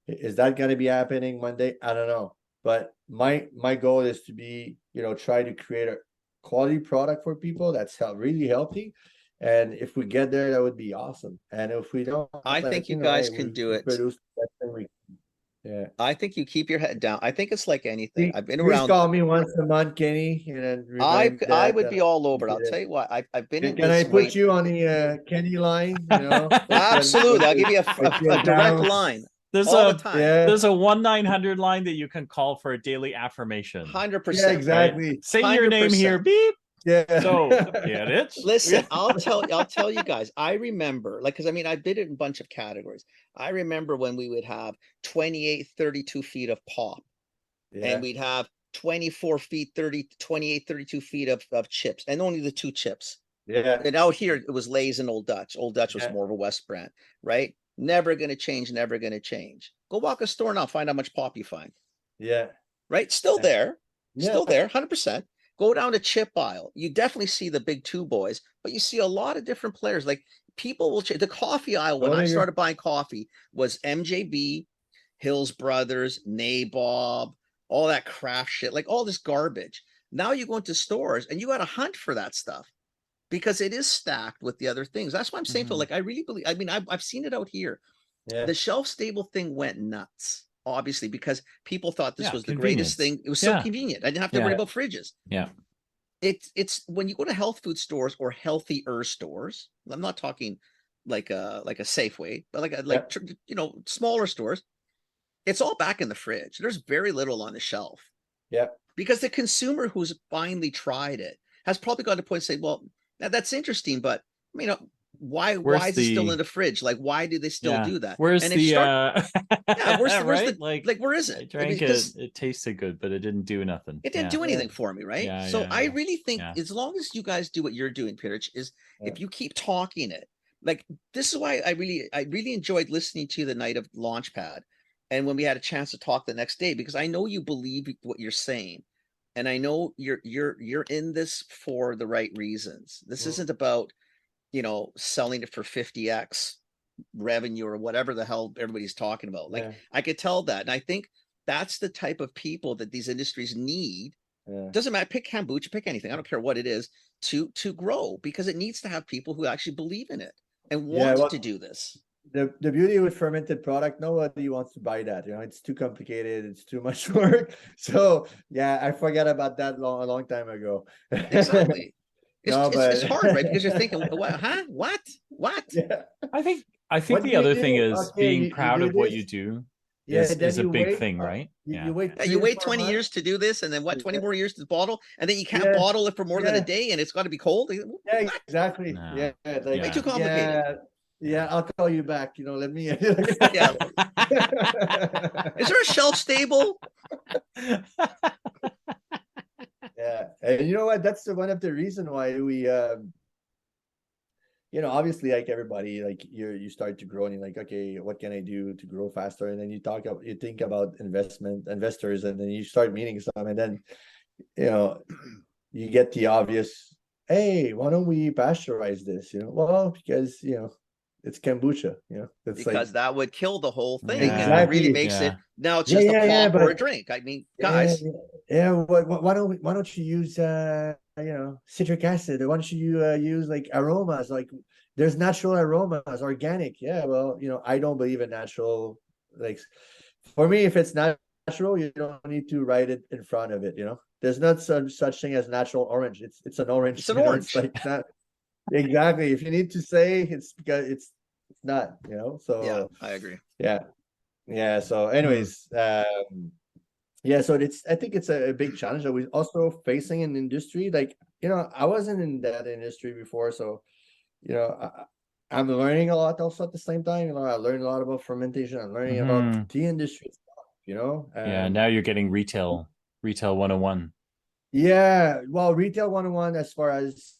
Is that going to be happening Monday? I don't know. But my goal is to be, try to create a quality product for people that's really healthy. And if we get there, that would be awesome. And if we don't, I like, think you hey, guys we can do it. produce that thing yeah. I think you keep your head down. I think it's like anything. I've been Please around. call me once a month, Kenny, and then I remind me I that, would that I be all over it. I'll appreciate tell it. you what. I've been in Can I this put weight. you on the Kenny line? Absolutely. I'll give you If a you're direct down, line There's all the a time. yeah, there's a 1-900 line that you can call for a daily affirmation, yeah, 100%. right? exactly, Say your name here, 100%. beep. yeah, So, Pierrich. Listen, I'll tell you guys. I remember, like, because I mean, I did it in a bunch of categories. I remember when we would have 28, 32 feet of pop, and yeah, we'd have 24 feet, 30, 28, 32 feet of chips, and only the two chips. yeah, And out here, it was Lay's and Old Dutch. Old Dutch was yeah, more of a West brand, right? Never going to change, never going to change. Go walk a store now, find how much pop you find, yeah, right? Still there, yeah. still there, 100%. Go down to chip aisle. You definitely see the big two boys, but you see a lot of different players. Like people will change. The coffee aisle, when Don't I agree. started buying coffee, was MJB, Hills Brothers, Nabob, all that craft shit, like all this garbage. Now you go into stores and you got to hunt for that stuff because it is stacked with the other things. That's why I'm saying, Phil, Mhm. like I really believe, I mean, I've seen it out here. Yeah, The shelf stable thing went nuts, obviously, because people thought this Yeah, was the greatest convenience. thing. It was so Yeah, convenient. I didn't have to worry yeah, about fridges. yeah. It's when you go to health food stores or healthier stores. I'm not talking like a Safeway, but yeah, smaller stores. It's all back in the fridge. There's very little on the shelf yeah. because the consumer who's finally tried it has probably got to the point to say, well, that's interesting, but why Where's is it still in the the fridge? Like, why do they still yeah? do that? Where's And if you the start, yeah, where's right? the Like like, where is it? I I mean, drank it, because it tasted good, but it didn't do nothing. it didn't Yeah, do Yeah, anything for me, right? yeah, So yeah, I yeah, really think yeah. as long as you guys do what you're doing, Pierrich, is yeah, if you keep talking it, like this is why I really enjoyed listening to the night of Launchpad, and when we had a chance to talk the next day, because I know you believe what you're saying, and I know you're in this for the right reasons. This mm, isn't about selling it for 50x revenue or whatever the hell everybody's talking about. Like yeah, I could tell that, and I think that's the type of people that these industries need. yeah. Doesn't matter, pick kombucha, pick anything, I don't care what it is, to grow, because it needs to have people who actually believe in it and Yeah, want to well, do this. the beauty with fermented product, nobody wants to buy that. It's too complicated, it's too much work. So yeah, I forgot about that a long time ago. Exactly. it's, No, it's it's but hard, right? Because you're thinking, what, huh, what? yeah. I think What do the you other thing do? is Okay, being you proud do of what this. you do Yeah, is then a you big wait. thing, right? You Yeah, wait You 3 or wait 4 20 months. years to do this, and then what, 20 Yeah, more years to bottle, and then you can't yeah, bottle it for more than a yeah, day, and it's got to be cold. yeah, What? exactly. no, Yeah, like Way too yeah, complicated. yeah, yeah. yeah. I'll call you back. Let me. Yeah. Is there a shelf stable? Yeah, and you know what? That's one of the reason why we obviously, like everybody, like you start to grow and you're like, okay, what can I do to grow faster? And then you think about investors, and then you start meeting some, and then you know you get the obvious, hey, why don't we pasteurize this? Well, because it's kombucha. It's like, Because that would kill the whole thing, and it Yeah, really exactly. makes it, yeah. now it's Yeah, just a yeah, yeah, pop or a but drink. I mean, yeah, guys, yeah. Why don't you use citric acid? Why don't you use like aromas? Like there's natural aromas, organic. Yeah, well, I don't believe in natural. Like, for me, if it's natural, you don't need to write it in front of it. There's not such thing as natural orange. It's an orange. It's an It's orange. like not exactly. If you need to say, it's because it's not. Yeah, So I agree. yeah. So, anyways, yeah. So I think it's a big challenge that we're also facing in the industry. Like, I wasn't in that industry before, so I'm learning a lot also at the same time. I learned a lot about fermentation. I'm learning about Hmm. the industry stuff. Yeah, now you're getting retail 101. Yeah, well, retail 101 as far as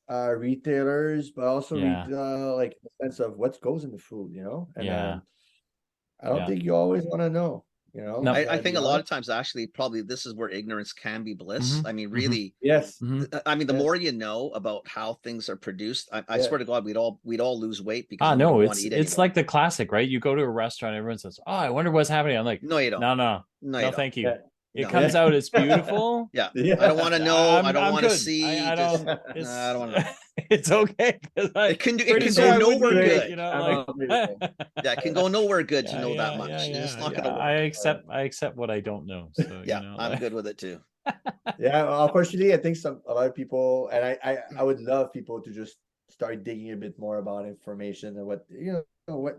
retailers, but also Yeah, retail, like the sense of what goes in the food, and yeah, I don't yeah. think you always want to know, No. I, I I gotta think be a lot honest. of times, actually, probably this is where ignorance can be bliss. Hmm. I mean, Hmm. really, Yes, Hmm. I mean, the yeah, more you know about how things are produced, I yeah, swear to God, we'd all lose weight because Ah, we wouldn't no, want to eat it's anymore. like the classic, right? You go to a restaurant, everyone says, "Oh, I wonder what's happening." I'm like, No, you don't. "No, no, No, you no, don't. thank you. yeah, It No. comes yeah, out, it's beautiful. Yeah. I don't yeah. want to know. I don't I'm want to good. see. I Just don't. I It's don't want to know. it's okay because I'm It pretty can sure go I wouldn't nowhere eat it. Great. good. I'm Like, agree with you. Yeah, it can Yeah, go nowhere good to yeah, know that yeah, yeah, much. It's yeah, just not yeah. going to work. I accept what I don't know. So Yeah, I'm like, good with it too. yeah. Well, unfortunately, I think a lot of people, and I would love people to just start digging a bit more about information and what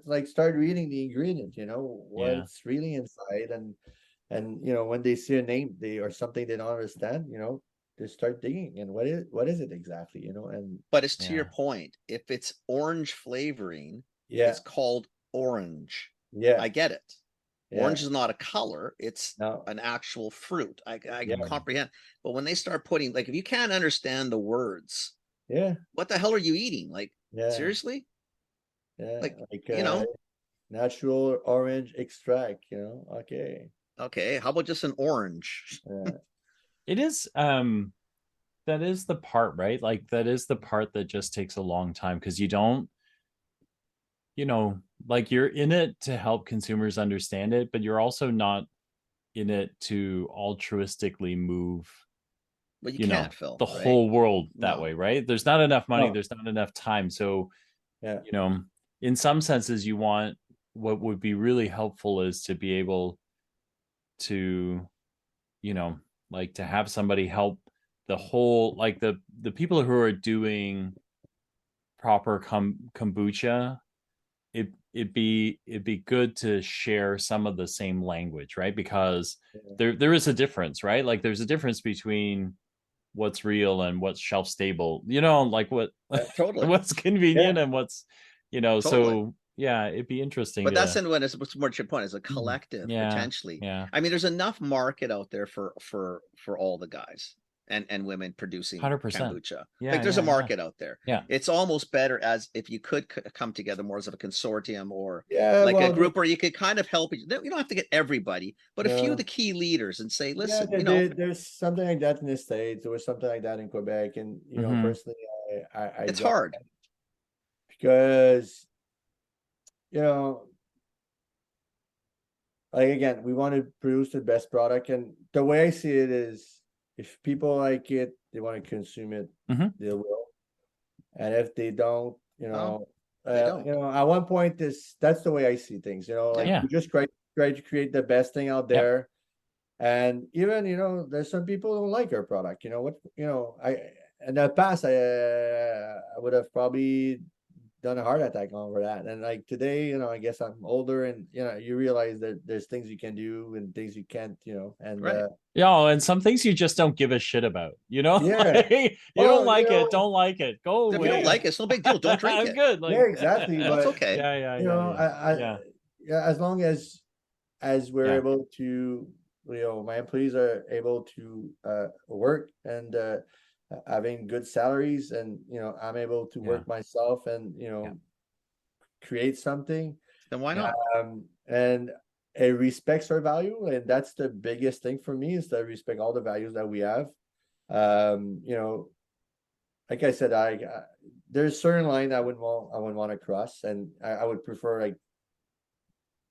like start reading the ingredient. yeah, What's really inside, and when they see a name or something they don't understand, they start digging and what is it exactly, and But it's to your yeah, point. If it's orange flavoring, yeah, it's called orange. yeah, I get it. yeah, Orange is not a color, it's no, an actual fruit. I can yeah, mm, comprehend. But when they start putting, like, if you can't understand the words, yeah, what the hell are you eating? Like, yeah, seriously? yeah, Like, like you know, natural orange extract, okay, okay, how about just an orange? yeah, it is. That is the part, right? Like that is the part that just takes a long time because you don't, you know, like you're in it to help consumers understand it, but you're also not in it to altruistically move, Well, you you can't, know, Phil, the right? whole world that No. way, right? There's not enough money, no, there's not enough time. So, yeah, you know, in some senses, you want what would be really helpful is to be able to, you know, like to have somebody help the whole, like the people who are doing proper kombucha, it'd be good to share some of the same language, right? Because yeah, there is a difference, right? Like there's a difference between what's real and what's shelf stable, like what yeah, Totally. what's convenient yeah, and what's Totally. so yeah, it'd be interesting But that's to in when it's what's more to your point, as a mm, collective, yeah, potentially. yeah, I mean, there's enough market out there for all the guys and women producing 100%, kombucha. Like yeah, there's a yeah, yeah, market out there. yeah, It's almost better as if you could come together more as of a consortium or yeah, like a well, group where you could kind of help. You don't have to get everybody, but a few of the no. key leaders and say, Yeah, listen, there's something like that in the States. There was something like that in Quebec, and mm-hmm, personally, I it's don't, hard. because you know, like, again, we want to produce the best product, and the way I see it is, if people like it, they want to consume it, mm-hmm, they will, and if they don't, Well, they don't. at one point, that's the way I see things. Like, Yeah. yeah, we just try to create the best thing out yeah, there. And even, there's some people who don't like our product. I in the past, I would have probably done a heart attack over that. And like today, I guess I'm older, and you realize that there's things you can do and things you can't, and Right. yeah, and some things you just don't give a shit about, yeah. like you don't Well, like it, don't like it, go If you don't yeah, like away. it, it's no big deal. Don't drink I'm it. good, yeah, like exactly. That's But okay. yeah, yeah, yeah, yeah, yeah, yeah, as long as we're yeah, able to, my employees are able to work, and having good salaries, and I'm able to yeah, work myself, and yeah, create something, Then why not? and it respects our value, and that's the biggest thing for me, is to respect all the values that we have. um you know like I said, there's certain line I wouldn't want to cross, and I would prefer, like,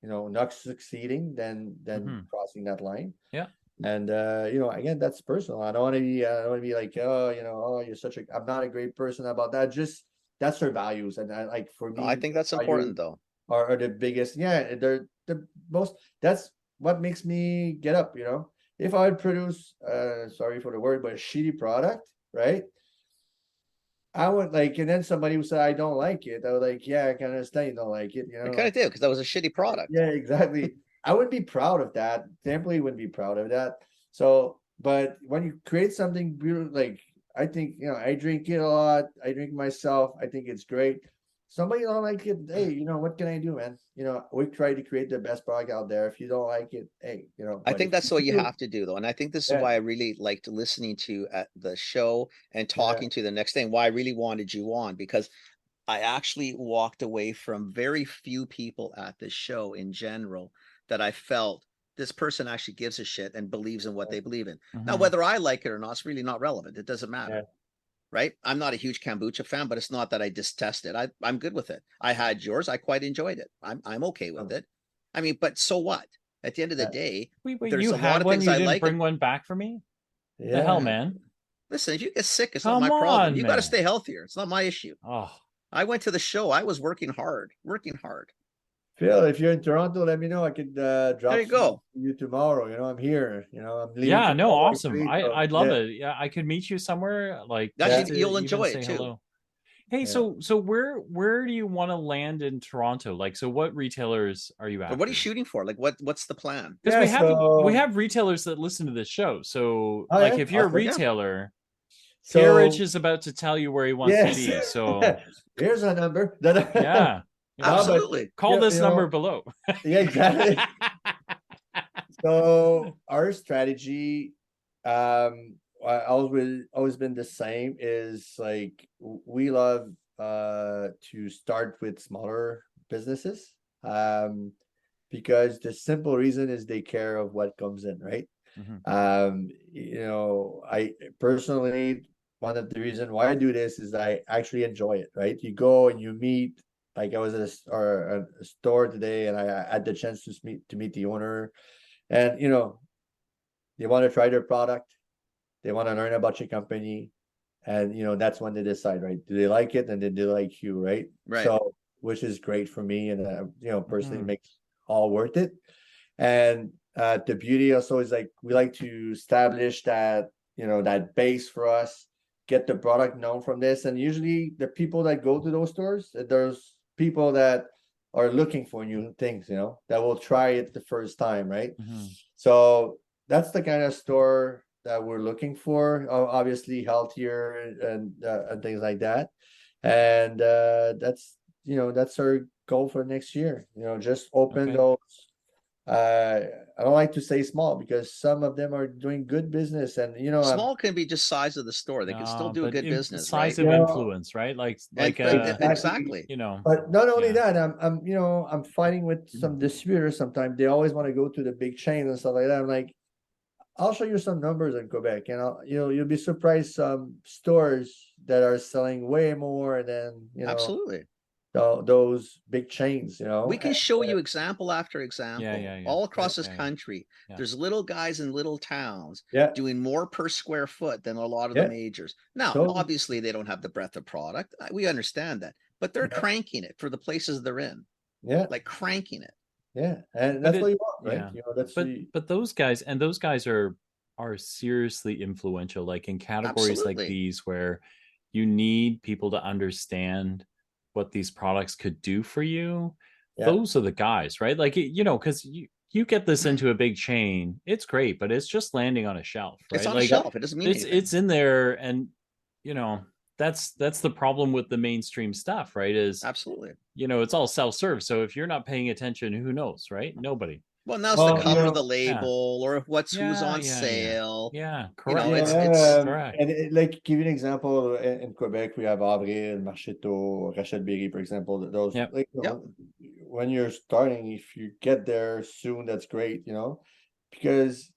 not succeeding than mm-hmm, crossing that line. yeah, And again, that's personal. I don't want to be like, oh, you're such a, I'm not a great person about that. Just that's their values. And I, like for No, I me, think that's values important though. are the biggest. Yeah, they're the most. That's what makes me get up. If I would produce, sorry for the word, but a shitty product, right? I would like, and then somebody would say I don't like it. I was like, yeah, I can understand you don't like it. I kind of do because that was a shitty product. Yeah, exactly. I would be proud of that. Definitely wouldn't be proud of that. So, but when you create something beautiful, like I think, I drink it a lot. I drink myself. I think it's great. Somebody don't like it. Hey, what can I do, man? We try to create the best product out there. If you don't like it, hey, I but think if that's what you do, have to do though. And I think this is yeah, why I really liked listening to at the show and yeah, talking to you the next day and why I really wanted you on because I actually walked away from very few people at this show in general that I felt this person actually gives a shit and believes in what they believe in. Now, Mhm. whether I like it or not, it's really not relevant. It doesn't yeah, matter, right? I'm not a huge kombucha fan, but it's not that I detest it. I'm good with it. I had yours. I quite enjoyed it. I'm okay with um, it. I mean, but so what? At the end of the yeah, day, Wait, there's you a lot had of one, things you I didn't like. And bring one back for me? The hell, yeah. man. listen, if you get sick, it's not my Come problem. on, You got to man. stay healthier. It's not my issue. Oh, I went to the show. I was working hard, working hard. Phil, if you're in Toronto, let me know. I could There drop you some go. to you tomorrow. I'm here. I'm leaving yeah, no, tomorrow awesome. actually. So I'd love yeah, it. Yeah, I could meet you somewhere, like yeah, just Actually, to you'll even enjoy say it too. hello. Hey, yeah. so where do you want to land in Toronto? Like, so what retailers are you Or what are you after? shooting for? Like, what's the plan? Because Yeah, we so have retailers that listen to this show. So, oh like, yeah, if you're a awesome. Yeah, retailer, Pierrich So is about to tell you where he wants to yes, be. So, here's a number. yeah, No, but absolutely. call this number below. yeah, exactly. So our strategy, always been the same. Is like we love to start with smaller businesses, because the simple reason is they care of what comes in, right? Mhm. I personally, one of the reasons why I do this is I actually enjoy it, right? You go and you meet, like I was at a store today and I had the chance to meet the owner, and they want to try their product, they want to learn about your company, and that's when they decide, right? Do they like it, and then they like you, right? Right. So, which is great for me, and personally Mhm. makes all worth it. And the beauty also is like we like to establish that base for us, get the product known from this, and usually the people that go to those stores, there's people that are looking for new things, that will try it the first time, right? Mhm. So that's the kind of store that we're looking for. Obviously healthier and things like that, and that's our goal for next year. Just open Okay. those. I don't like to say small because some of them are doing good business, and Small can be just size of the store. They can still No, do a but good business, size right? of influence, right? And exactly. exactly. you know, But not only yeah. that, I'm fighting with some distributors sometimes. They always want to go to the big chains and stuff like that. I'm like, I'll show you some numbers in Quebec, and you'll be surprised some stores that are selling way more than Absolutely. those big chains. We can And, show you example after Yeah, example yeah, yeah. all across this Yeah, yeah. country. Yeah. There's little guys in little towns yeah, doing more per square foot than a lot of the yeah, majors. Now, totally, obviously, they don't have the breadth of product. We understand that, but they're yeah, cranking it for the places they're in, yeah, like cranking it. yeah, and But that's what it you want, right? yeah. That's But the those guys are seriously influential, like in categories like Absolutely. these where you need people to understand what these products could do for you. yeah, Those are the guys, right? Like because you get this into a big chain, it's great, but it's just landing on a shelf, It's right? on a Like yeah, shelf. It doesn't mean anything. it's in there, and you know that's the problem with the mainstream stuff, right? Is Absolutely. it's all self-serve. So if you're not paying attention, who knows, right? Nobody. Well, now it's the well, So color of the yeah, label or who's yeah, on yeah, yeah, sale. yeah. You know, Correct, it's yeah, correct. and like give you an example in Quebec, we have Avril, Marcheto, Rachel Berry, for example. Those Yep. like yep. when you're starting, if you get there soon, that's great, because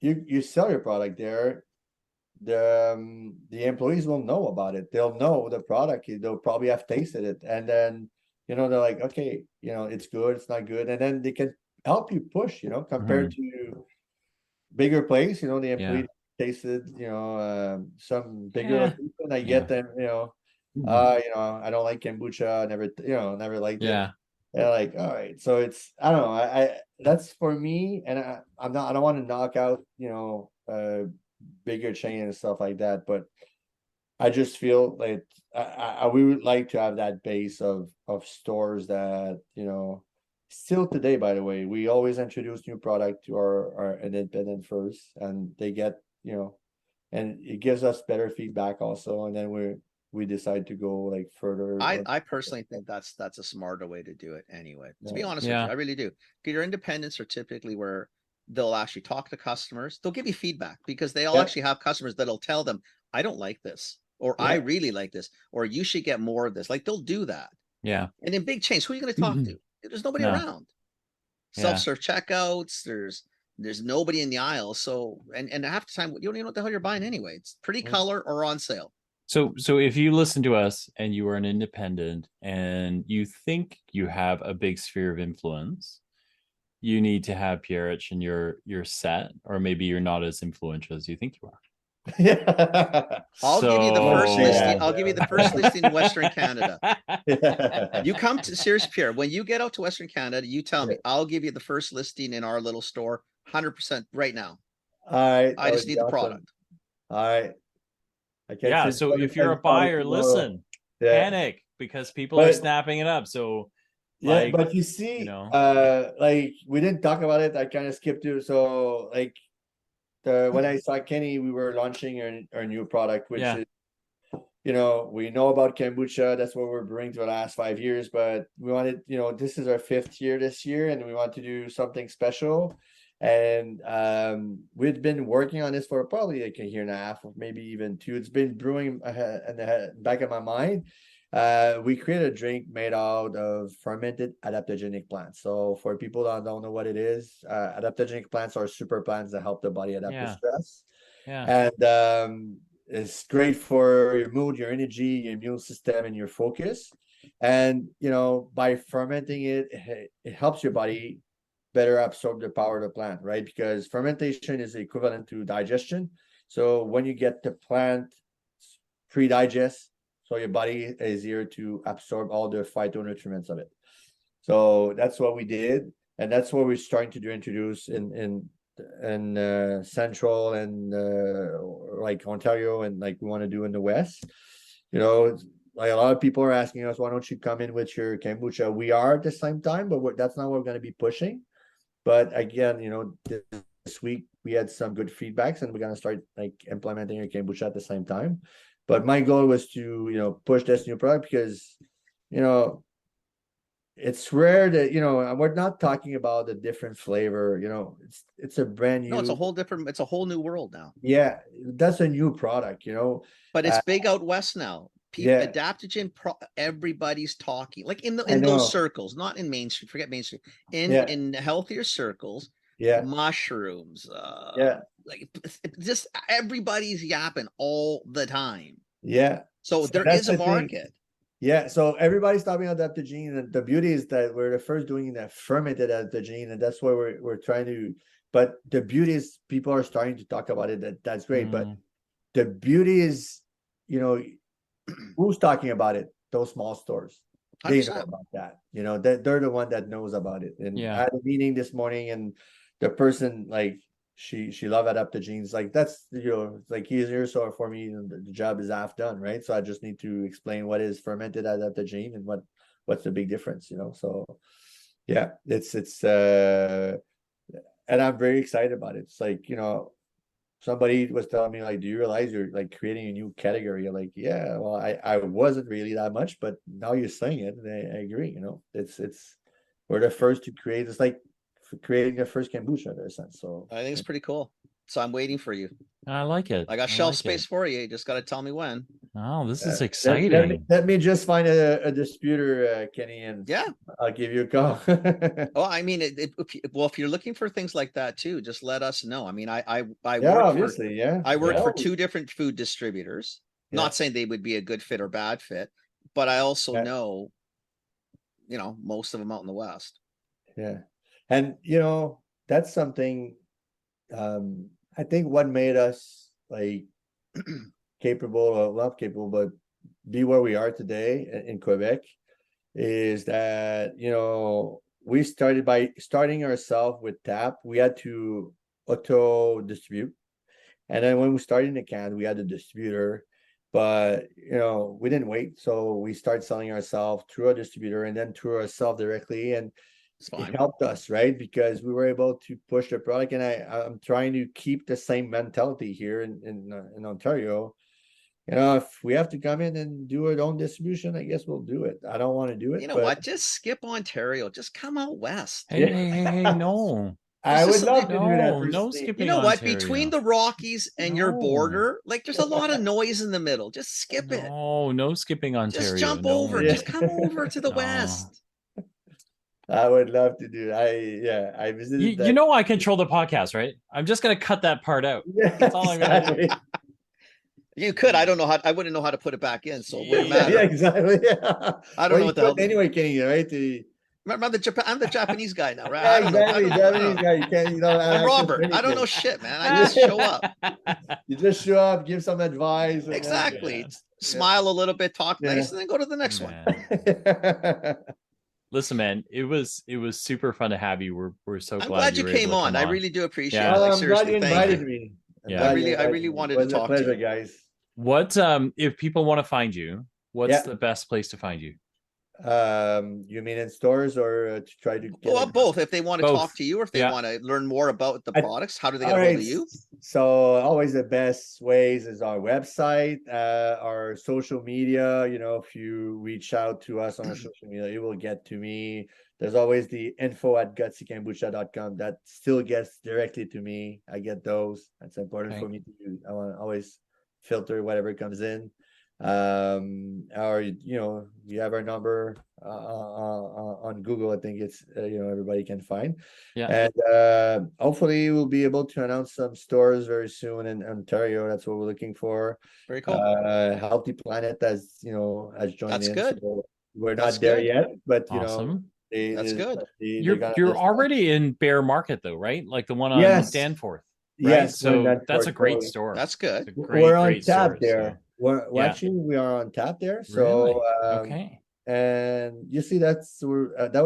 you sell your product there. The employees will know about it. They'll know the product. They'll probably have tasted it, and then they're like, okay, it's good, it's not good, and then they can help you push. Compared Mhm. to bigger place, the Yeah. employee tasted, some bigger Yeah. location. I get Yeah. them, I don't like kombucha, never liked it. Yeah. And like, all right, so it's, I don't know, I that's for me, and I don't want to knock out, bigger chain and stuff like that, but I just feel like we would like to have that base of stores that, still today, by the way, we always introduce new product to our independent first, and they get, and it gives us better feedback also, and then we decide to go like further. I personally think that's a smarter way to do it anyway. To be honest with Yeah. you, I really do. Because your independents are typically where they'll actually talk to customers. They'll give you feedback because they all actually have customers that'll tell them, I don't like this, or I really like this, or you should get more of this. Like they'll do that. Yeah. And in big chains, who are you going to talk to? There's nobody No. around. Yeah. Self-serve checkouts, there's nobody in the aisle. So and half the time you don't even know what the hell you're buying anyway. It's pretty color or on sale. So if you listen to us and you are an independent and you think you have a big sphere of influence, you need to have Pierrich and your set, or maybe you're not as influential as you think you are. Yeah. I'll give you the first listing. Yeah. I'll give you the first listing in Western Canada. Yeah. You come to serious Pierre. When you get out to Western Canada, you tell me. Yeah. I'll give you the first listing in our little store, 100% right now. All right. I just need the product. All right. Yeah. So if you're a buyer, listen, panic because people are snapping it up. So yeah, but you see, like we didn't talk about it. I kind of skipped to, so like when I saw Kenny, we were launching our new product, which is, we know about kombucha. That's what we're brewing for the last 5 years, but we wanted, this is our 5th year this year, and we want to do something special. And we'd been working on this for probably like a year and a half, or maybe even 2. It's been brewing in the back of my mind. We created a drink made out of fermented adaptogenic plants. So for people that don't know what it is, adaptogenic plants are super plants that help the body adapt to stress. Yeah. And it's great for your mood, your energy, your immune system, and your focus. And by fermenting it, it helps your body better absorb the power of the plant, right? Because fermentation is equivalent to digestion. So when you get the plant pre-digest, so your body is here to absorb all the phytonutrients of it. So that's what we did, and that's what we're starting to introduce in central and like Ontario, and like we want to do in the West. Like a lot of people are asking us, why don't you come in with your kombucha? We are at the same time, but that's not what we're going to be pushing. But again, this week we had some good feedbacks, and we're going to start like implementing your kombucha at the same time. But my goal was to, push this new product because, it's rare that, we're not talking about a different flavor, it's a brand new. No, it's a whole new world now. Yeah, that's a new product, But it's big out west now. Adaptogen, everybody's talking like in those circles, not in mainstream. Forget mainstream. In healthier circles, mushrooms. Like just everybody's yapping all the time. Yeah. So there is a market. Yeah. So everybody's talking about adaptogen, and the beauty is that we're the first doing that fermented adaptogen, and that's why we're trying to. But the beauty is people are starting to talk about it. That's great. But the beauty is, who's talking about it? Those small stores. 100%. They know about that. They're the one that knows about it. And I had a meeting this morning, and the person like she loved adaptogens. Like that's like easier. So for me, the job is half done, right? So I just need to explain what is fermented adaptogen and what's the big difference. So yeah, it's and I'm very excited about it. It's like somebody was telling me, like, do you realize you're like creating a new category? I'm like, yeah, well, I wasn't really that much, but now you're saying it, and I agree. It's we're the first to create. It's like creating the first kombucha in a sense. So I think it's pretty cool. So I'm waiting for you. I like it. I got shelf space for you. You just got to tell me when. Oh, this is exciting. Let me just find a distributor, Kenny, and I'll give you a call. Well, I mean, if you're looking for things like that too, just let us know. I mean, I work for 2 different food distributors. Not saying they would be a good fit or bad fit, but I also know, most of them out in the West. Yeah. And, that's something, I think what made us like capable, or not capable, but be where we are today in Quebec is that, we started by starting ourselves with tap. We had to auto distribute. And then when we started in the can, we had a distributor, but we didn't wait. So we started selling ourselves through a distributor and then through ourselves directly. And it helped us, right? Because we were able to push the product. And I'm trying to keep the same mentality here in Ontario. If we have to come in and do our own distribution, I guess we'll do it. I don't want to do it. You know but what? Just skip Ontario. Just come out west. Hey, no. I would love to do that. No Personally. skipping You know what? Ontario. Between the Rockies and your No. border, like there's a lot of noise in the middle. Just skip it. No skipping Ontario. Just jump No. over. Yeah. Just come over to the No. west. I would love to do it. I visited that. You know I control the podcast, right? I'm just gonna cut that part out. Yeah, That's all I'm gonna do. You could. I don't know how. I wouldn't know how to put it back in, so it wouldn't Yeah, matter. Yeah, exactly. Yeah. I don't know what the hell. Anyway, Kenny, right? Remember, I'm the Japanese guy now, right? Yeah, I don't know. exactly. Japanese guy. You can't. I'm Robert. I don't know shit, man. I just show up. You just show up, give some advice. and then- Exactly. Yeah. Smile a little bit, talk Yeah. nice, and then go to the next one. Listen, man, it was super fun to have you. We're so I'm glad glad you were able came to on. come I really do appreciate Yeah. it. Like, I'm glad you seriously, thank invited you. me. I'm Yeah. glad I you really invited me. wanted It was to a talk to pleasure, you. guys. What if people want to find you, what's Yeah. the best place to find you? You mean in stores or to try to get Well, both. If they want to Both. talk to you or if they Yeah. want to learn more about the I- products, how do they get All a hold right. of you? So always the best ways is our website, our social media. If you reach out to us on our social media, it will get to me. There's always the info@gutsykombucha.com that still gets directly to me. I get those. That's important Okay. for me to do. I want to always filter whatever comes in. You have our number on Google. I think it's everybody can find. Yeah. And hopefully we'll be able to announce some stores very soon in Ontario. That's what we're looking for. Very cool. Healthy Planet has joined That's in. good. So we're That's not there good. yet, but Awesome. That's good. You're already in Bear Market though, right? Like the one on Yes. Danforth. Right? Yes, So that's a great store. That's good. It's a great, we're on great tap store, there. so- We're Yeah. actually we are on tap there. So Really? Okay. and you see that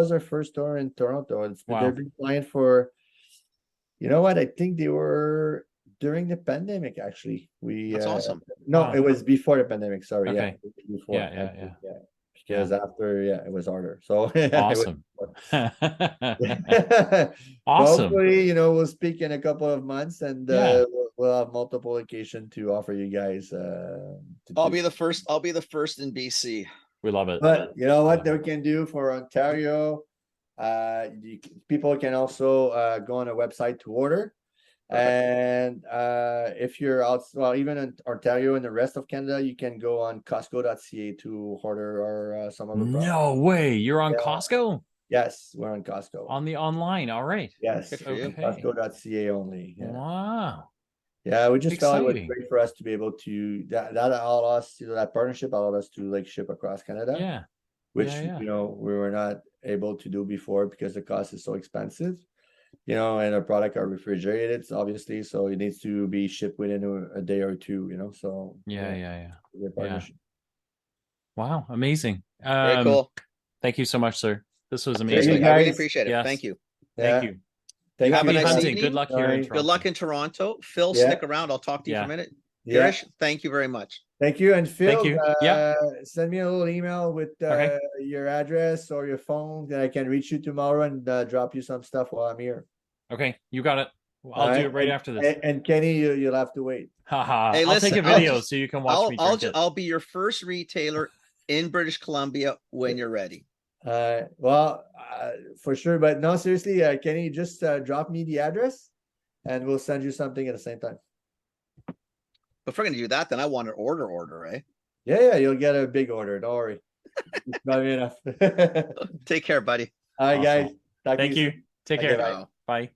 was our first store in Toronto. Wow. They've been playing for, what? I think they were during the pandemic. Actually, That's awesome. No, Wow. it was before the pandemic. Sorry, Okay. before. Yeah. Because after, it was harder. So Awesome. Awesome. Awesome. Hopefully, we'll speak in a couple of months, and Yeah. we'll have multiple occasions to offer you guys. I'll be the first. I'll be the first in BC. We love it. But you know what they can do for Ontario? People can also go on a website to order. Perfect. And if you're out, well, even in Ontario and the rest of Canada, you can go on Costco.ca to order our some of the products. No way. You're on Yeah. Costco? Yes, we're on Costco. On the online. All right. Yes, Good for you. Okay. Costco.ca only. Yeah. Wow. Yeah, we just felt it was Exciting. great for us to be able to that allowed us that partnership allowed us to like ship across Canada. Yeah. Which Yeah. we were not able to do before because the cost is so expensive. And our product are refrigerated, obviously, so it needs to be shipped within a day or two. So Yeah. good partnership. Wow. Amazing. Very cool. Thank you so much, sir. This was Thank amazing. you, I really guys. appreciate it. Yes. Thank you. Thank you. Thank have you. a nice hunting. evening. Good luck here in Alright. Toronto. Good luck in Toronto. Phil, Yeah. stick around. I'll talk to you for Yeah. a minute. Yeah. Girish, thank you very much. Thank you. And Phil, you. Yeah. send me a little email with Okay. your address or your phone that I can reach you tomorrow and drop you some stuff while I'm here. Okay. You got it. I'll Alright? do it right And- after this. And Kenny, you'll have to wait. Haha. Hey, I'll take listen, a video so you can watch me drink it. I'll be your first retailer in British Columbia when you're ready. Well, for sure. But no, seriously, Kenny, just drop me the address and we'll send you something at the same time. But if we're gonna do that, then I want an order, eh? Yeah, you'll get a big order. Don't worry. It's not enough. All Take care, buddy. right, Awesome. guys. Talk to Thank you. soon. Take Okay, care. bye. Bye.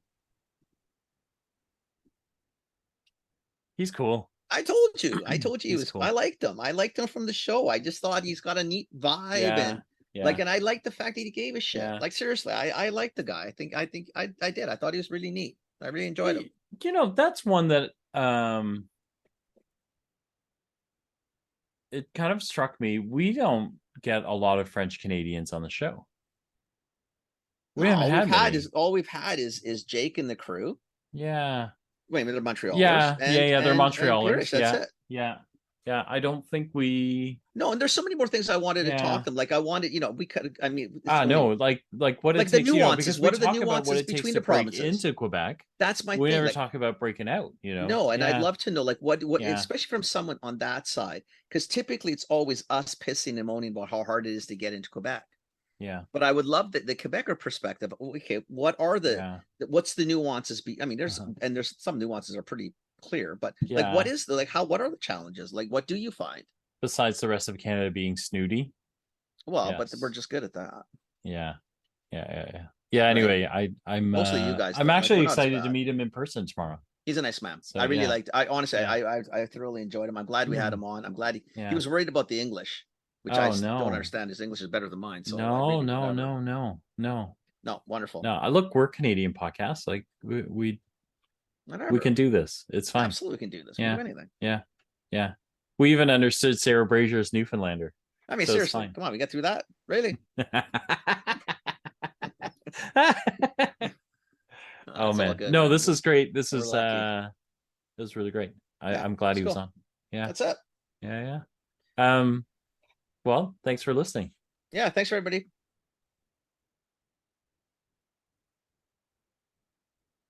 He's cool. I told you he He's was cool. I liked him. I liked him from the show. I just thought he's got a neat vibe and and I like the fact that he gave a shit. Yeah. Like seriously, I like the guy. I think I did. I thought he was really neat. I really enjoyed him. That's one that it kind of struck me. We don't get a lot of French Canadians on the show. We No, haven't had many. all we've had is Jake and the crew. Yeah. Wait a minute, the Montrealers. Yeah. They're And Montrealers. Pierrich, that's it. Yeah. I don't think we. No, and there's so many more things I wanted to talk. And like I wanted, we could. I mean, it's only, no, like what it like the takes, nuances. because we What are the talk about what nuances it takes between to the break provinces? into Quebec. That's my We thing. never Like, talk about breaking out. no, and I'd love to know like what, Yeah. especially from someone on that side, because typically it's always us pissing and moaning about how hard it is to get into Quebec. Yeah. But I would love the Quebecer perspective. Okay, what are what's the nuances? I mean, there's some nuances are pretty clear, but like, what is what are the challenges? Like, what do you find? Besides the rest of Canada being snooty. Well, but we're just good at that. Yeah. Anyway, I'm mostly you guys. I'm actually excited to meet him in person tomorrow. He's a nice man. So, I really liked. I honestly, I thoroughly enjoyed him. I'm glad we had him on. I'm glad he was worried about the English, which I don't understand. His English is better than mine. So no. Wonderful. No, look, we're Canadian podcasts. Like we can do this. It's fine. Absolutely, can do this. We can do anything. Yeah. We even understood Sarah Brazier's Newfoundlander. I mean, seriously, come on, we got through that. Really? Oh man, no, this is great. This is really great. I'm glad he was on. Yeah, that's it. Yeah. Well, thanks for listening. Yeah, thanks for everybody.